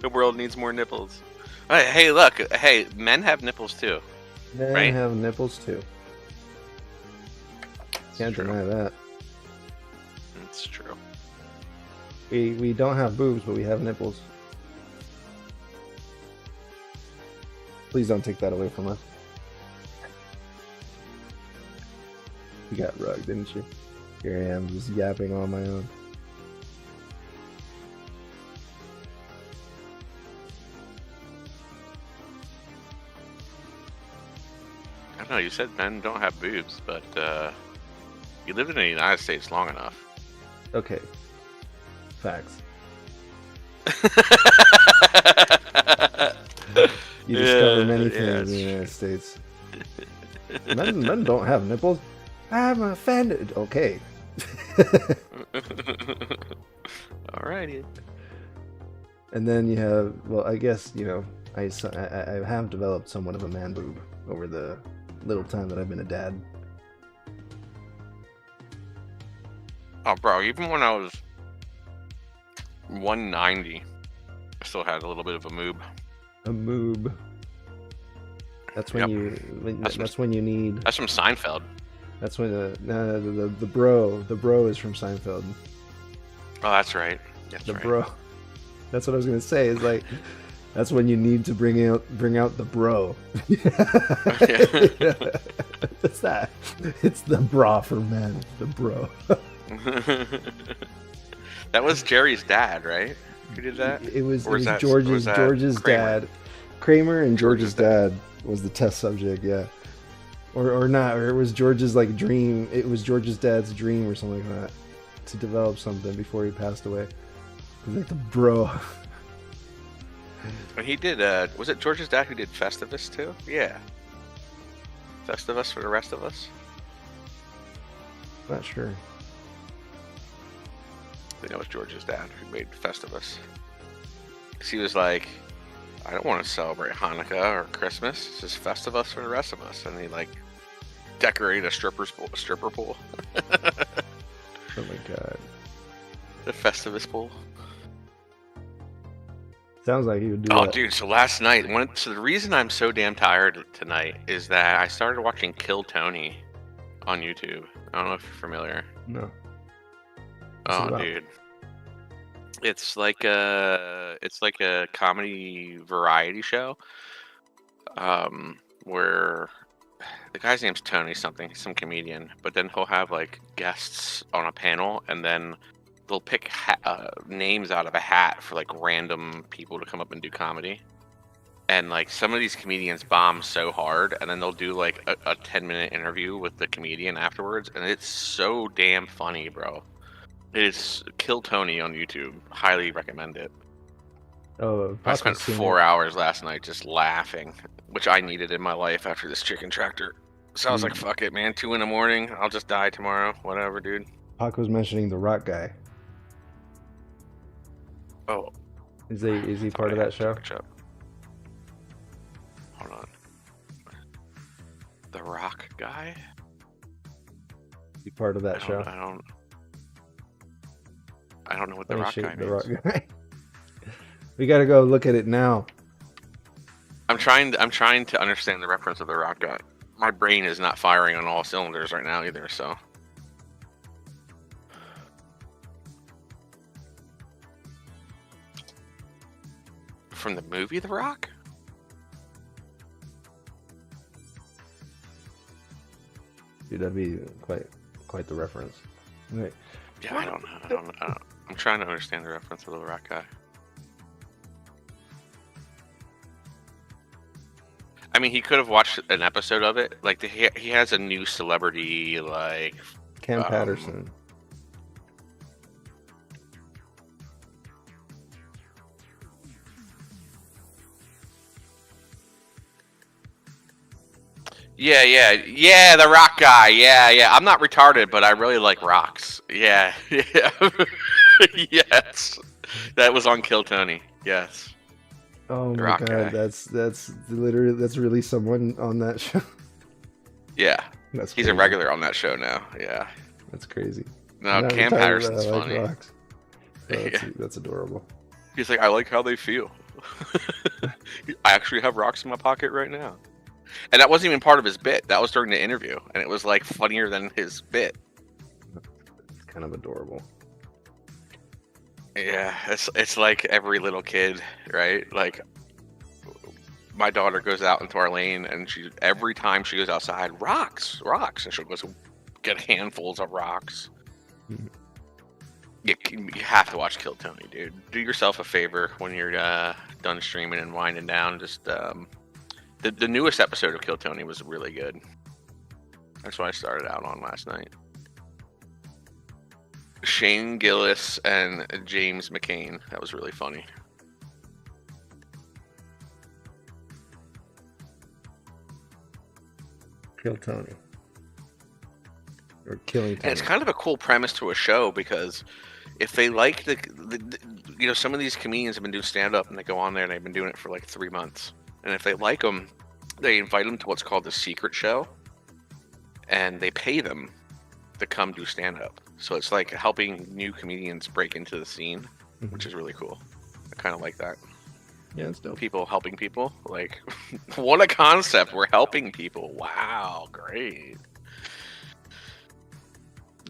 The world needs more nipples. Hey, look. Hey, men have nipples too. Men right? have nipples too. Can't deny that. It's true. We don't have boobs, but we have nipples. Please don't take that away from us. You got rugged, didn't you? Here I am, just yapping on my own. I don't know. You said men don't have boobs, but you lived in the United States long enough. Okay. Facts. You discover many things in the United States. Men don't have nipples. I'm offended. Okay. Alrighty. And then you have, well, I guess, you know, I have developed somewhat of a man boob over the little time that I've been a dad. Oh, bro, even when I was 190, I still had a little bit of a moob. A moob. That's when that's when you need. That's from Seinfeld. That's when the bro is from Seinfeld. Oh, that's right. That's right. Bro. That's what I was gonna say. Is like that's when you need to bring out the bro. What's that? It's the bra for men. The bro. That was Jerry's dad, right? Who did that? It was George's dad. Kramer and George's dad was the test subject, yeah. Or not, or it was George's like dream. It was George's dad's dream or something like that. to develop something before he passed away. He's like the bro. And he did. Was it George's dad who did Festivus too? Yeah. Festivus for the rest of us. Not sure. I think that was George's dad who made Festivus. 'Cause he was like, I don't want to celebrate Hanukkah or Christmas. It's just Festivus for the rest of us. And he like decorated a stripper pool. Oh my god. The Festivus pool. Sounds like he would do Oh, that. dude! So last night, so the reason I'm so damn tired tonight is that I started watching Kill Tony on YouTube. I don't know if you're familiar. No. Oh, about? dude! It's like a comedy variety show, where the guy's name's Tony something, he's some comedian, but then he'll have like guests on a panel, and then they'll pick names out of a hat for like random people to come up and do comedy. And like some of these comedians bomb so hard, and then they'll do like a 10-minute interview with the comedian afterwards, and it's so damn funny, bro. It's Kill Tony on YouTube. Highly recommend it. Oh, I spent 4 hours last night just laughing, which I needed in my life after this chicken tractor. So I was like, fuck it, man. 2 a.m. I'll just die tomorrow. Whatever, dude. Pac was mentioning the Rock guy. Oh. Is he part of that show? Hold on. The Rock guy? Is he part of that show? I don't know what the Rock guy The means. Rock guy. We gotta go look at it now. I'm trying to understand the reference of the Rock guy. My brain is not firing on all cylinders right now either, so. From the movie The Rock? Dude, that'd be quite the reference. Right. Yeah, I don't know. I'm trying to understand the reference of the Rock guy. I mean, he could have watched an episode of it. Like, he has a new celebrity, like... Cam Patterson. Yeah, the Rock guy. Yeah. I'm not retarded, but I really like rocks. Yeah. Yes. That was on Kill Tony. Yes. Oh The my Rock god, guy. that's really someone on that show. Yeah. That's He's crazy. a regular on that show now. Yeah. That's crazy. No, Now Cam we're talking Patterson's about, funny. rocks. Oh, Yeah. that's adorable. He's like, I like how they feel. I actually have rocks in my pocket right now. And that wasn't even part of his bit. That was during the interview. And it was like funnier than his bit. It's kind of adorable. Yeah, it's like every little kid, right? Like, my daughter goes out into our lane, and every time she goes outside, rocks, and she'll go get handfuls of rocks. Mhm. You have to watch Kill Tony, dude. Do yourself a favor when you're done streaming and winding down. Just the newest episode of Kill Tony was really good. That's what I started out on last night. Shane Gillis and James McCain. That was really funny. Kill Tony. Or Killing Tony. And it's kind of a cool premise to a show, because if they like some of these comedians have been doing stand up and they go on there and they've been doing it for like 3 months. And if they like them, they invite them to what's called the secret show, and they pay them to come do stand up. So it's like helping new comedians break into the scene, which is really cool. I kind of like that. Yeah, it's dope. People helping people. Like, what a concept. We're helping people. Wow, great.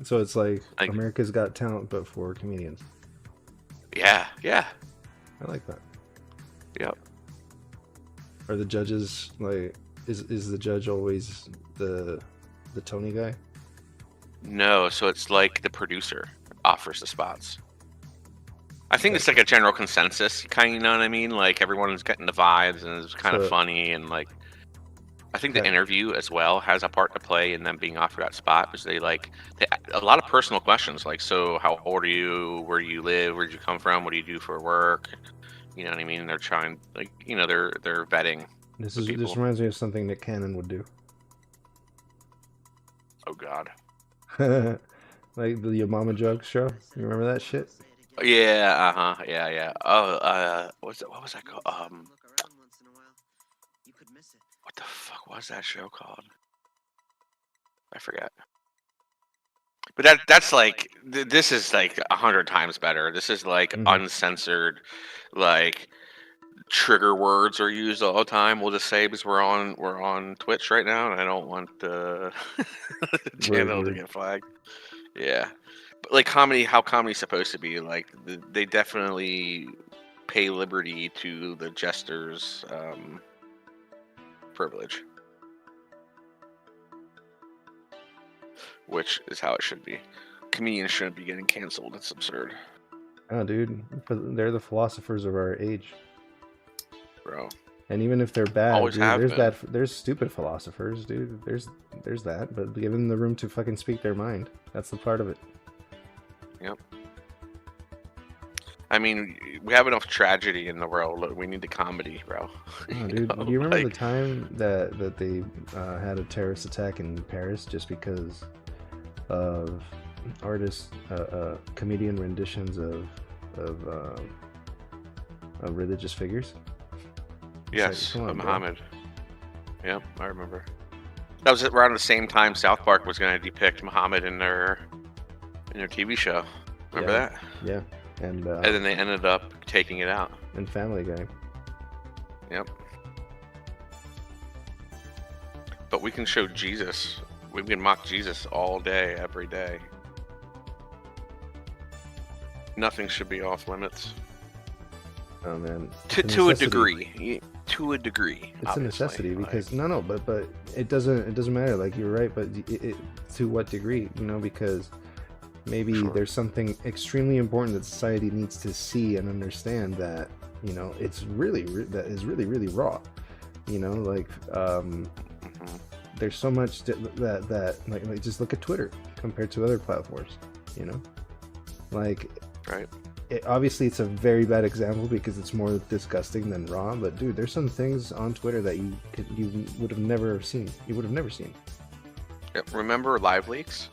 So it's like America's Got Talent, but for comedians. Yeah. I like that. Yep. Are the judges like? Is the judge always the Tony guy? No, so it's like the producer offers the spots. I think it's like a general consensus, kind of, you know what I mean? Like, everyone's getting the vibes, and it's kind of funny, and like, I think the Okay. interview as well has a part to play in them being offered that spot, because they a lot of personal questions, like, so how old are you, where do you live, where did you come from, what do you do for work, you know what I mean? They're trying, like, they're vetting This the people. reminds me of something Nick Cannon would do. Oh God. Like the Your Mama Jug show. You remember that shit? Yeah, yeah. Oh, what was that called? What the fuck was that show called? I forget. But that's like this is like 100 times better. This is like Mhm. uncensored, like trigger words are used all the time. We'll just say because we're on Twitch right now, and I don't want the channel to Word. get flagged. Yeah, but like comedy, how comedy's supposed to be, like they definitely pay liberty to the jester's privilege, which is how it should be. Comedians shouldn't be getting canceled. It's absurd, Oh, dude, they're the philosophers of our age. bro. And even if they're bad, Always dude, have been. there's stupid philosophers, dude. There's that, but give them the room to fucking speak their mind. That's the part of it. Yep. I mean, we have enough tragedy in the world. Look, we need the comedy, bro. Oh, dude, do you remember the time that they had a terrorist attack in Paris just because of artists, comedian renditions of religious figures? Yes, come on, bro. Muhammad. Yep, I remember. That was around the same time South Park was going to depict Muhammad in their TV show. Remember Yeah. that? Yeah, and And then they ended up taking it out. and Family Guy. Yep. But we can show Jesus. We can mock Jesus all day, every day. Nothing should be off limits. Oh man, To It's a necessity. degree. To a degree. It's a obviously, necessity like- because but it doesn't matter. Like you're right, but to what degree? Because maybe Sure. there's something extremely important that society needs to see and understand that it's that is really raw. Like Mhm. there's so much that like just look at Twitter compared to other platforms. Like Right. obviously it's a very bad example because it's more disgusting than raw, but dude, there's some things on Twitter that you would have never seen. You would have never seen. Yep. Remember Live Leaks?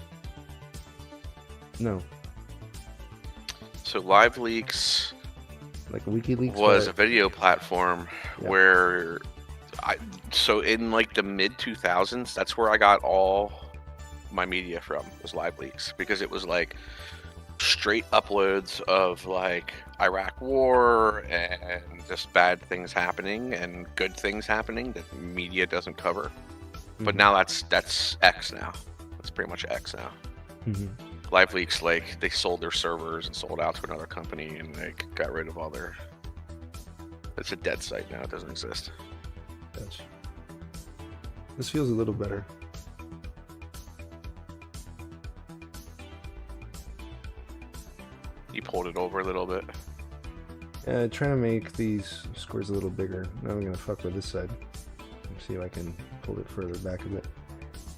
No, So Live Leaks like WikiLeaks was a but- video platform Yeah. where so in like the mid 2000s, that's where I got all my media from, was Live Leaks, because it was like straight uploads of like Iraq war and just bad things happening and good things happening that media doesn't cover. But Mhm. now that's X now. That's pretty much X now. Mhm. Live Leaks, like, they sold their servers and sold out to another company, and they got rid of all their. It's a dead site now. It doesn't exist. Gotcha. This feels a little better. You pulled it over a little bit. Trying to make these squares a little bigger. Now I'm gonna fuck with this side. Let's see if I can pull it further back a bit.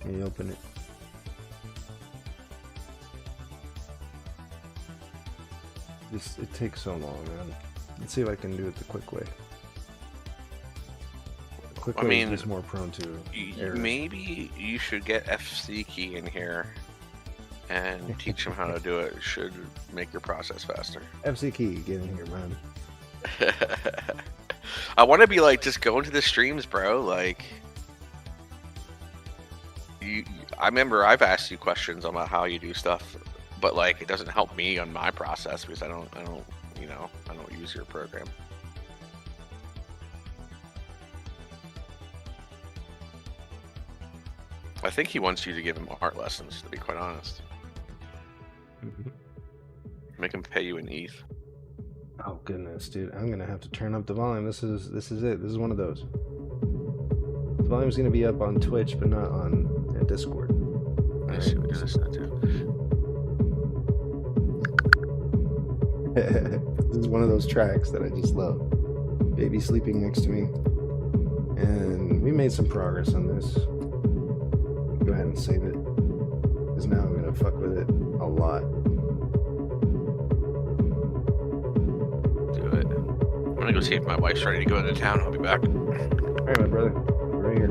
And you open it. It takes so long, man. Let's see if I can do it the quick way. The quick I way mean, is just more prone to error. Maybe you should get FC Key in here and teach him how to do it. It should make your process faster. FC Key, get in here, man. I want to be like, just go into the streams, bro. Like, I remember I've asked you questions about how you do stuff, but like, it doesn't help me on my process because I don't use your program. I think he wants you to give him art lessons, to be quite honest. Make him pay you in ETH. Oh goodness, dude! I'm gonna have to turn up the volume. This is it. This is one of those. The volume's gonna be up on Twitch, but not on Discord. Let's see what does this do. This is one of those tracks that I just love. Baby sleeping next to me, and we made some progress on this. Go ahead and save it. Because now I'm gonna fuck with it a lot. Do it. I'm gonna go see if my wife's ready to go into town. I'll be back. Alright, my brother. Right here.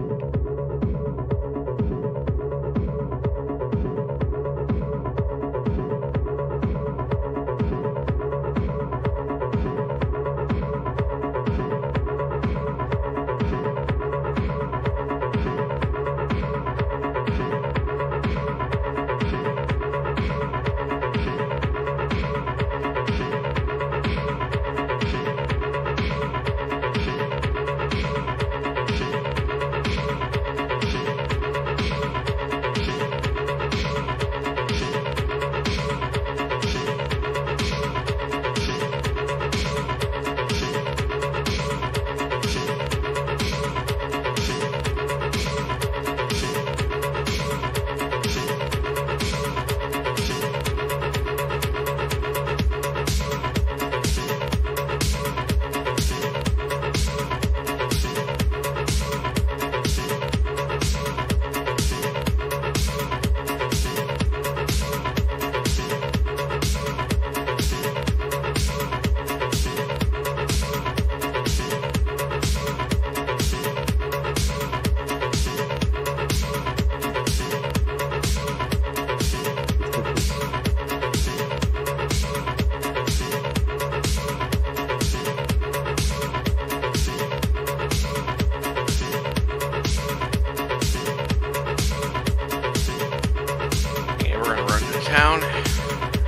Town.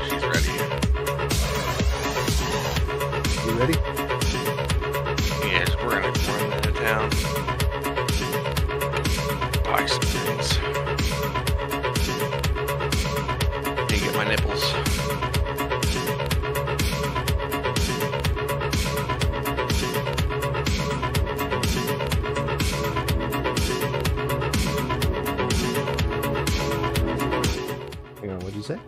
She's ready. You ready? Yes, we're gonna run into town. Buy some things. Need to get my nipples. Hang on, what'd you say?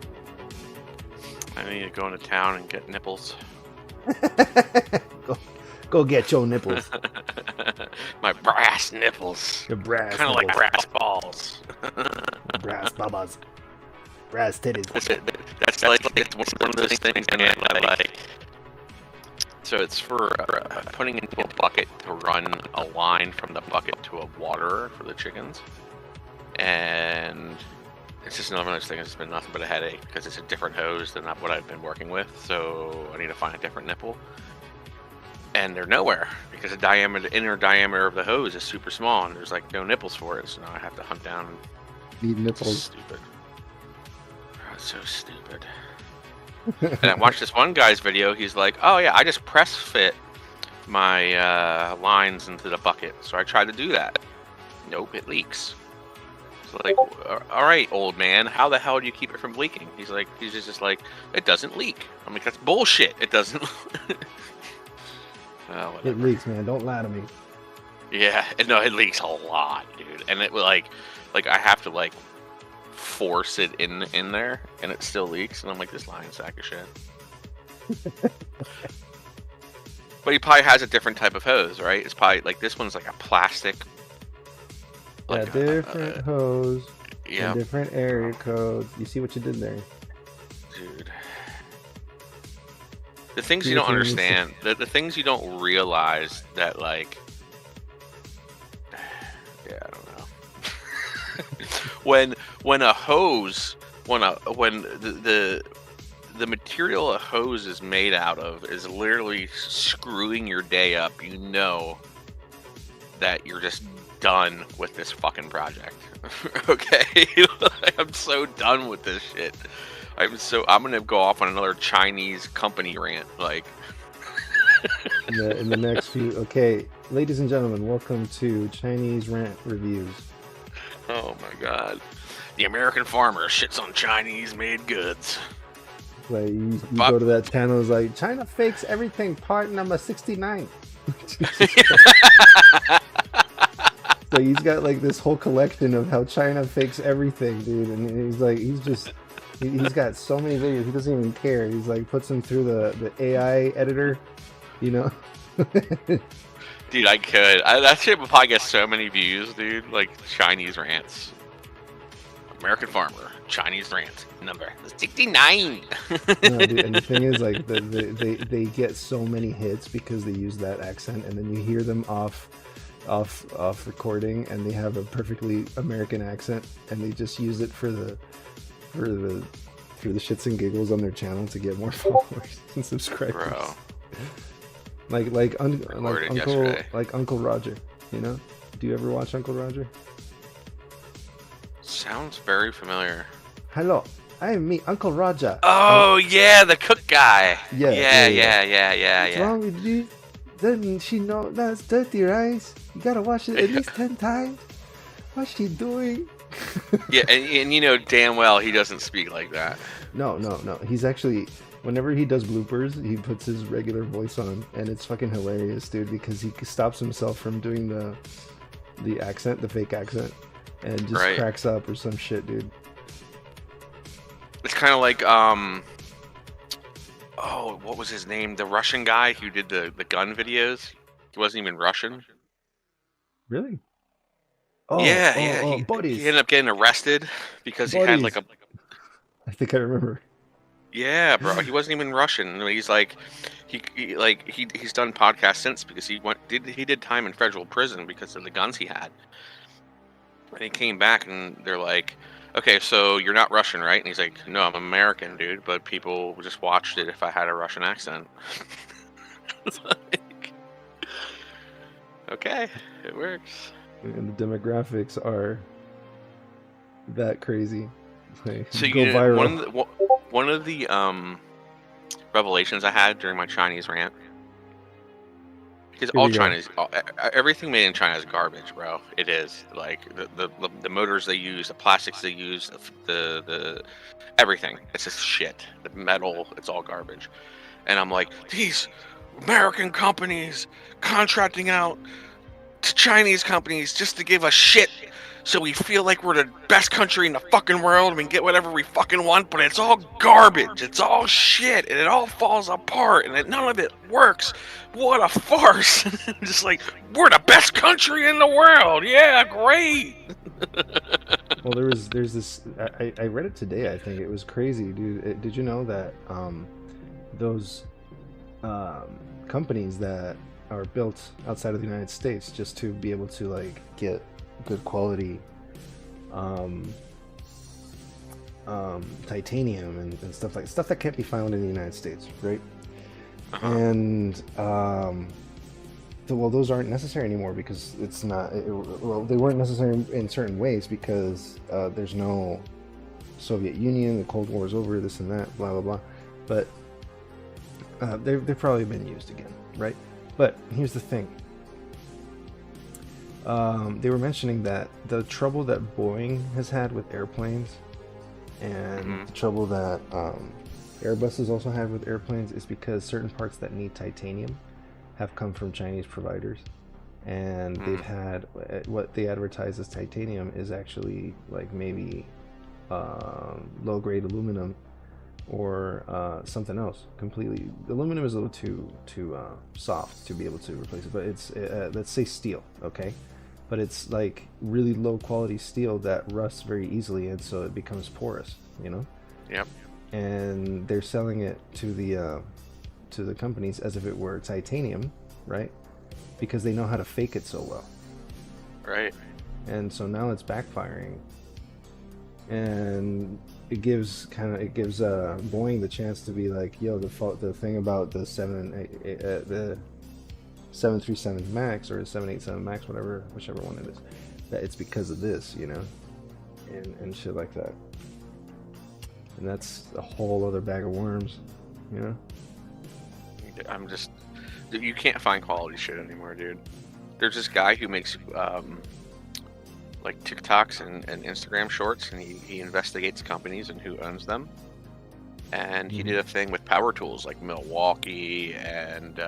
I need to go into town and get nipples. Go get your nipples. My brass nipples. Your brass Kind of like brass balls. brass babas. Brass titties. That's like it's one of those things I like. So it's for putting into a bucket to run a line from the bucket to a waterer for the chickens. And it's just another one of those things. It's been nothing but a headache because it's a different hose than what I've been working with. So I need to find a different nipple. And they're nowhere because the inner diameter of the hose is super small and there's like no nipples for it. So now I have to hunt down. Need It's nipples. stupid. Oh, it's so stupid. And I watched this one guy's video. He's like, "Oh yeah, I just press fit my lines into the bucket." So I tried to do that. Nope, it leaks. So like, all right, old man, how the hell do you keep it from leaking? He's just like, it doesn't leak. I'm like, that's bullshit. It doesn't. Well, whatever. It leaks, man. Don't lie to me. Yeah, no, it leaks a lot, dude. And it like I have to like force it in there, and it still leaks. And I'm like, this lying sack of shit. But he probably has a different type of hose, right? It's probably like this one's like a plastic. Yeah, Like different hose. Yeah, And different area codes. You see what you did there? dude. The things See you don't if you miss it. understand, the things you don't realize that like, yeah, I don't know. when a hose, when the material a hose is made out of is literally screwing your day up, you know that you're just done with this fucking project. Okay? I'm so done with this shit. I'm gonna go off on another Chinese company rant. Like, In the next few. Okay, ladies and gentlemen, welcome to Chinese Rant Reviews. oh my god, the American farmer shits on Chinese-made goods. Like you Fuck. go to that channel, it's like China fakes everything. Part number 69. So he's got like this whole collection of how China fakes everything, dude. And he's got so many videos. He doesn't even care. He's like puts them through the AI editor, you know. Dude, I could. That shit would probably get so many views, dude. Like Chinese rants. American farmer, Chinese rant, number 69. No, dude, and the thing is, like, they get so many hits because they use that accent, and then you hear them off recording, and they have a perfectly American accent, and they just use it for the shits and giggles on their channel to get more followers and subscribers. Bro. Like Yesterday. Uncle Roger, you know? Do you ever watch Uncle Roger? Sounds very familiar. Hello, I am me, Uncle Roger. Oh yeah, the cook guy. Yeah. Yeah. What's wrong with you? Doesn't she know that's dirty rice? You gotta wash it at least 10 times. What's she doing? Yeah, and you know damn well he doesn't speak like that. No. He's actually, whenever he does bloopers, he puts his regular voice on, and it's fucking hilarious, dude, because he stops himself from doing the accent, the fake accent, and just cracks up or some shit, dude. It's kind of like oh, what was his name? The Russian guy who did the gun videos. He wasn't even Russian. Really? He Buddies. ended up getting arrested because he had like a. I think I remember. Yeah, bro. He wasn't even Russian. He's like, he's done podcasts since because he did time in federal prison because of the guns he had. And he came back and they're like, okay, so you're not Russian, right? And he's like, no, I'm American, dude. But people just watched it if I had a Russian accent. It's like, okay, it works. And the demographics are that crazy. Like, So go viral. one of the revelations I had during my Chinese rant, because everything made in China is garbage, bro. It is like the motors they use, the plastics they use, the everything. It's just shit. The metal, it's all garbage. And I'm like, these American companies contracting out to Chinese companies just to give us shit so we feel like we're the best country in the fucking world and we can get whatever we fucking want, but it's all garbage, it's all shit, and it all falls apart, and none of it works. What a farce. Just like, we're the best country in the world, yeah, great. Well, there's this, I read it today, I think. It was crazy, dude. Did you know that those companies that are built outside of the United States just to be able to like get good quality titanium and stuff that can't be found in the United States, right? And well, those aren't necessary anymore because it's not. Well, they weren't necessary in certain ways because there's no Soviet Union. The Cold War is over. This and that. Blah blah blah. But they've probably been used again, right? But here's the thing. They were mentioning that the trouble that Boeing has had with airplanes and the trouble that Airbus has also had with airplanes is because certain parts that need titanium have come from Chinese providers, and they've had what they advertise as titanium is actually like maybe low-grade aluminum or something else completely. Aluminum is a little too soft to be able to replace it, but it's let's say steel, okay? But it's like really low quality steel that rusts very easily, and so it becomes porous, you know. Yep. And they're selling it to the companies as if it were titanium, right? Because they know how to fake it so well. Right. And so now it's backfiring, and it gives Boeing the chance to be like, yo, the thing about the 737 Max or the 787 Max, whichever one it is, that it's because of this, you know, and shit like that. And that's a whole other bag of worms, you know. You can't find quality shit anymore, dude. There's this guy who makes like TikToks and Instagram shorts, and he investigates companies and who owns them. And he did a thing with power tools like Milwaukee and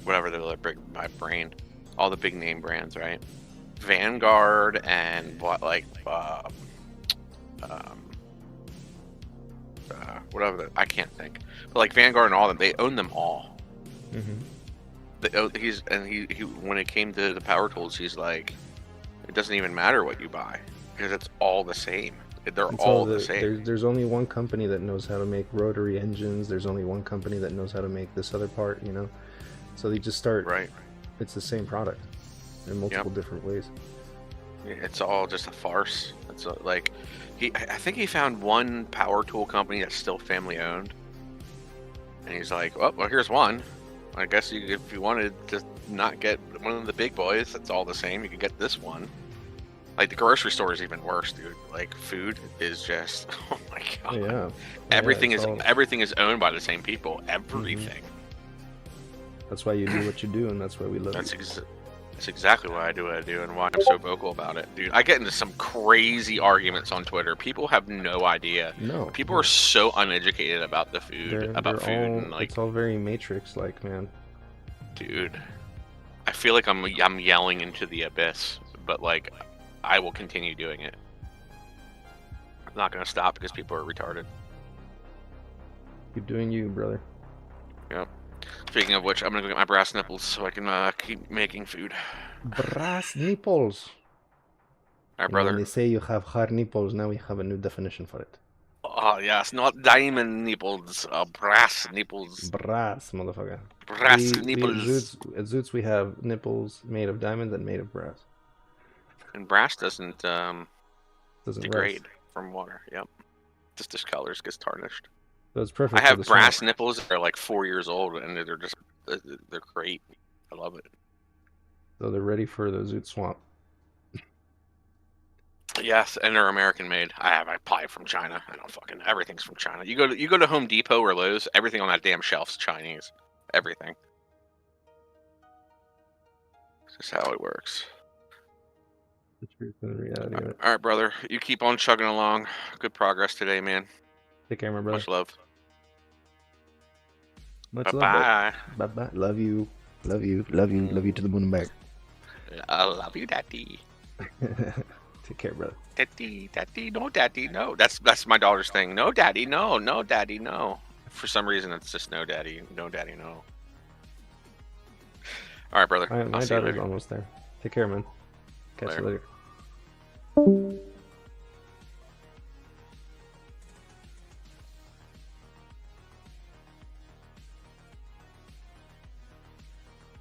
whatever they're big, my brain, all the big name brands, right? Vanguard and what whatever. I can't think. But like Vanguard and all them, they own them all. Mm-hmm. He when it came to the power tools, he's like, it doesn't even matter what you buy because it's all the same. They're all the same. There's only one company that knows how to make rotary engines. There's only one company that knows how to make this other part, you know? So they just start... Right. It's the same product in multiple different ways. It's all just a farce. It's like, I think he found one power tool company that's still family owned. And he's like, well, here's one. I guess if you wanted to not get one of the big boys, that's all the same. You could get this one. Like the grocery store is even worse, dude. Like food is just, oh my god. Yeah. Everything is owned by the same people. Everything. That's why you do what you do, and that's why we love That's you. That's exactly why I do what I do, and why I'm so vocal about it, dude. I get into some crazy arguments on Twitter. People have no idea. No. People are so uneducated about the food, They're like, it's all very Matrix-like, man. dude. I feel like I'm yelling into the abyss, but like, I will continue doing it. I'm not gonna stop because people are retarded. Keep doing you, brother. Yep. Speaking of which, I'm gonna go get my brass nipples so I can keep making food. Brass nipples. All right, When brother. they say you have hard nipples, now we have a new definition for it. Oh yes, not diamond nipples, brass nipples. Brass, motherfucker. Brass nipples. At Zoots, we have nipples made of diamonds and made of brass. And brass doesn't Doesn't degrade rust. from water. Yep. Just discolors, gets tarnished. So it's perfect. I for have the brass swamp. nipples that are like 4 years old, and they're great. I love it. So they're ready for the Zoot swamp. Yes, and they're American made. I buy from China. I don't fucking everything's from China. You go to Home Depot or Lowe's, everything on that damn shelf's Chinese. Everything. It's just how it works. The truth and the reality of it. All right, brother. You keep on chugging along. Good progress today, man. Take care, my brother. Much love. Much love. Bye-bye. Bye bye. Love you. Love you. Love you. Love you to the moon and back. I love you, daddy. Take care, brother. Daddy, no, daddy, no. That's my daughter's thing. No, daddy, no. No, daddy, no. For some reason, it's just no, daddy, no. All right, brother. My I'll see you daughter's later. almost there. Take care, man. Catch you Later. later.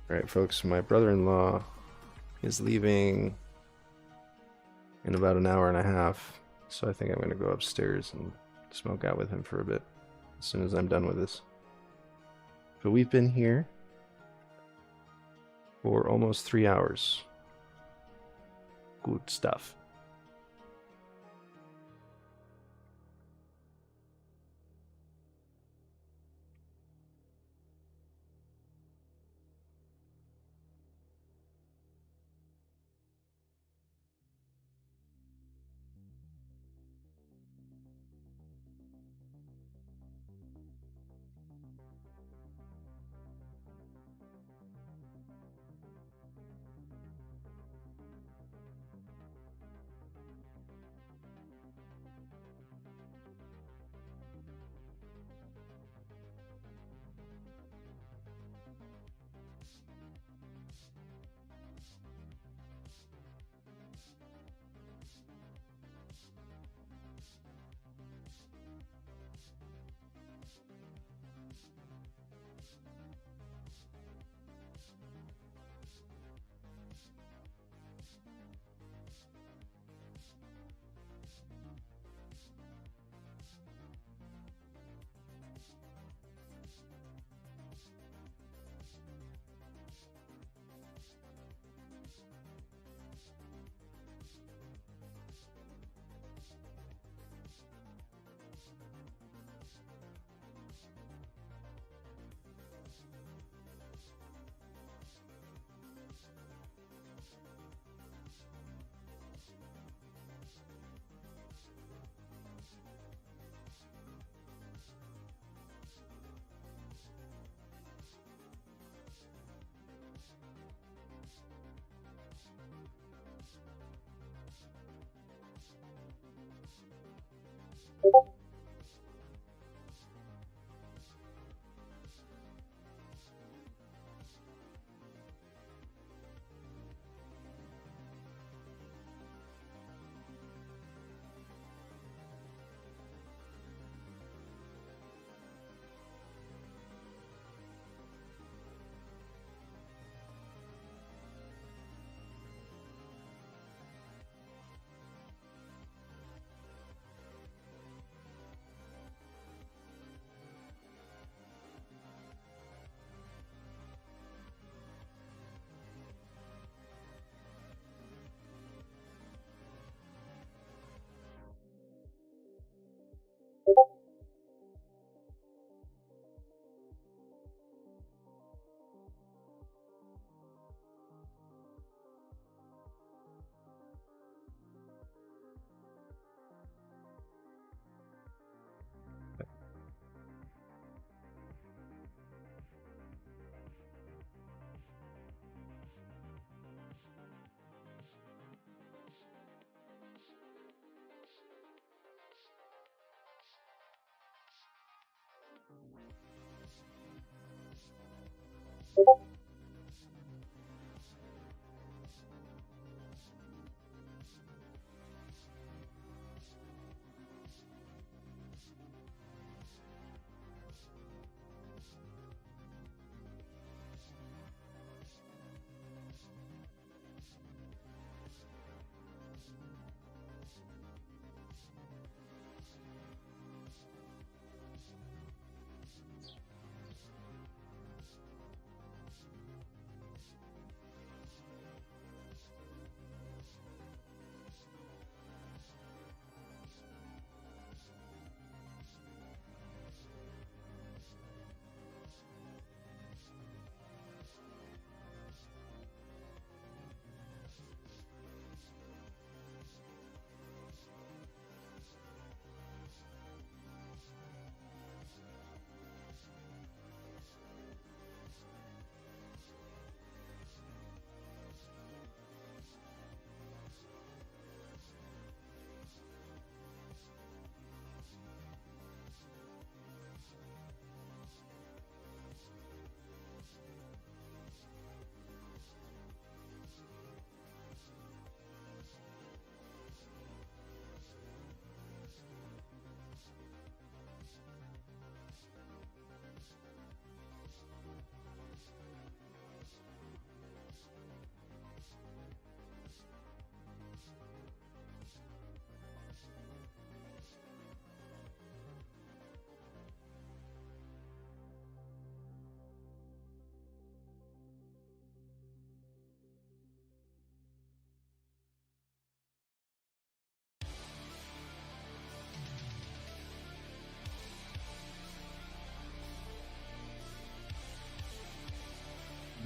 Alright, folks, my brother-in-law is leaving in about an hour and a half, so I think I'm going to go upstairs and smoke out with him for a bit as soon as I'm done with this. But we've been here for almost 3 hours. Good stuff.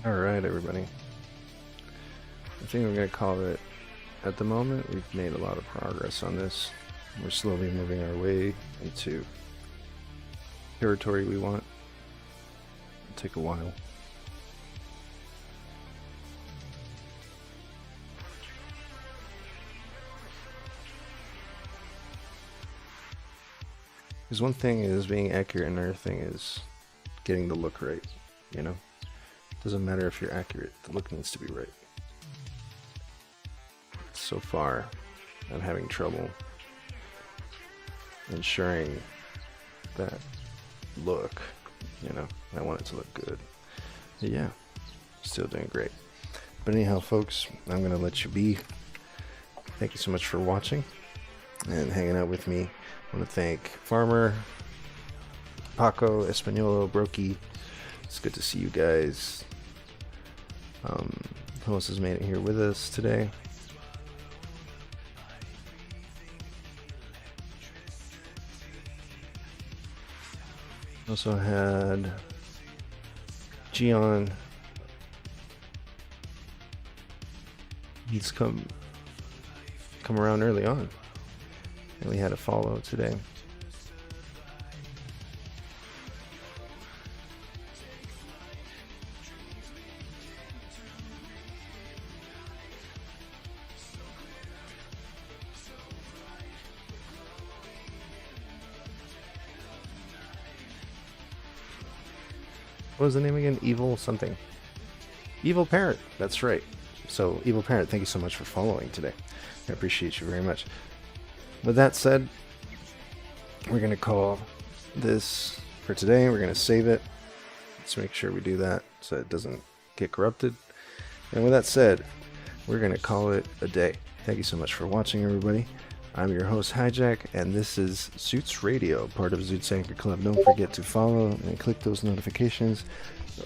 Alright, everybody. I think we're going to call it. At the moment, we've made a lot of progress on this. We're slowly moving our way into territory we want. It'll take a while. Because one thing is being accurate, and another thing is getting the look right, you know? Doesn't matter if you're accurate, the look needs to be right. So far, I'm having trouble ensuring that look, you know, I want it to look good. But yeah, still doing great. But anyhow, folks, I'm going to let you be. Thank you so much for watching and hanging out with me. I want to thank Farmer, Paco, Espanolo, Brokey. It's good to see you guys. Who else has made it here with us today? Also had Gian. He's come around early on, and we had a follow today. What was the name again? Evil something. Evil Parent. That's right. So, Evil Parent, thank you so much for following today. I appreciate you very much. With that said, we're going to call this for today. We're going to save it. Let's make sure we do that so it doesn't get corrupted. And with that said, we're going to call it a day. Thank you so much for watching, everybody. I'm your host, Hijack, and this is z00tz Radio, part of z00tz Anchor Club. Don't forget to follow and click those notifications,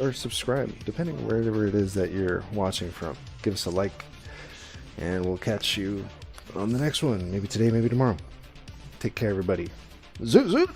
or subscribe, depending on wherever it is that you're watching from. Give us a like, and we'll catch you on the next one. Maybe today, maybe tomorrow. Take care, everybody. z00tz!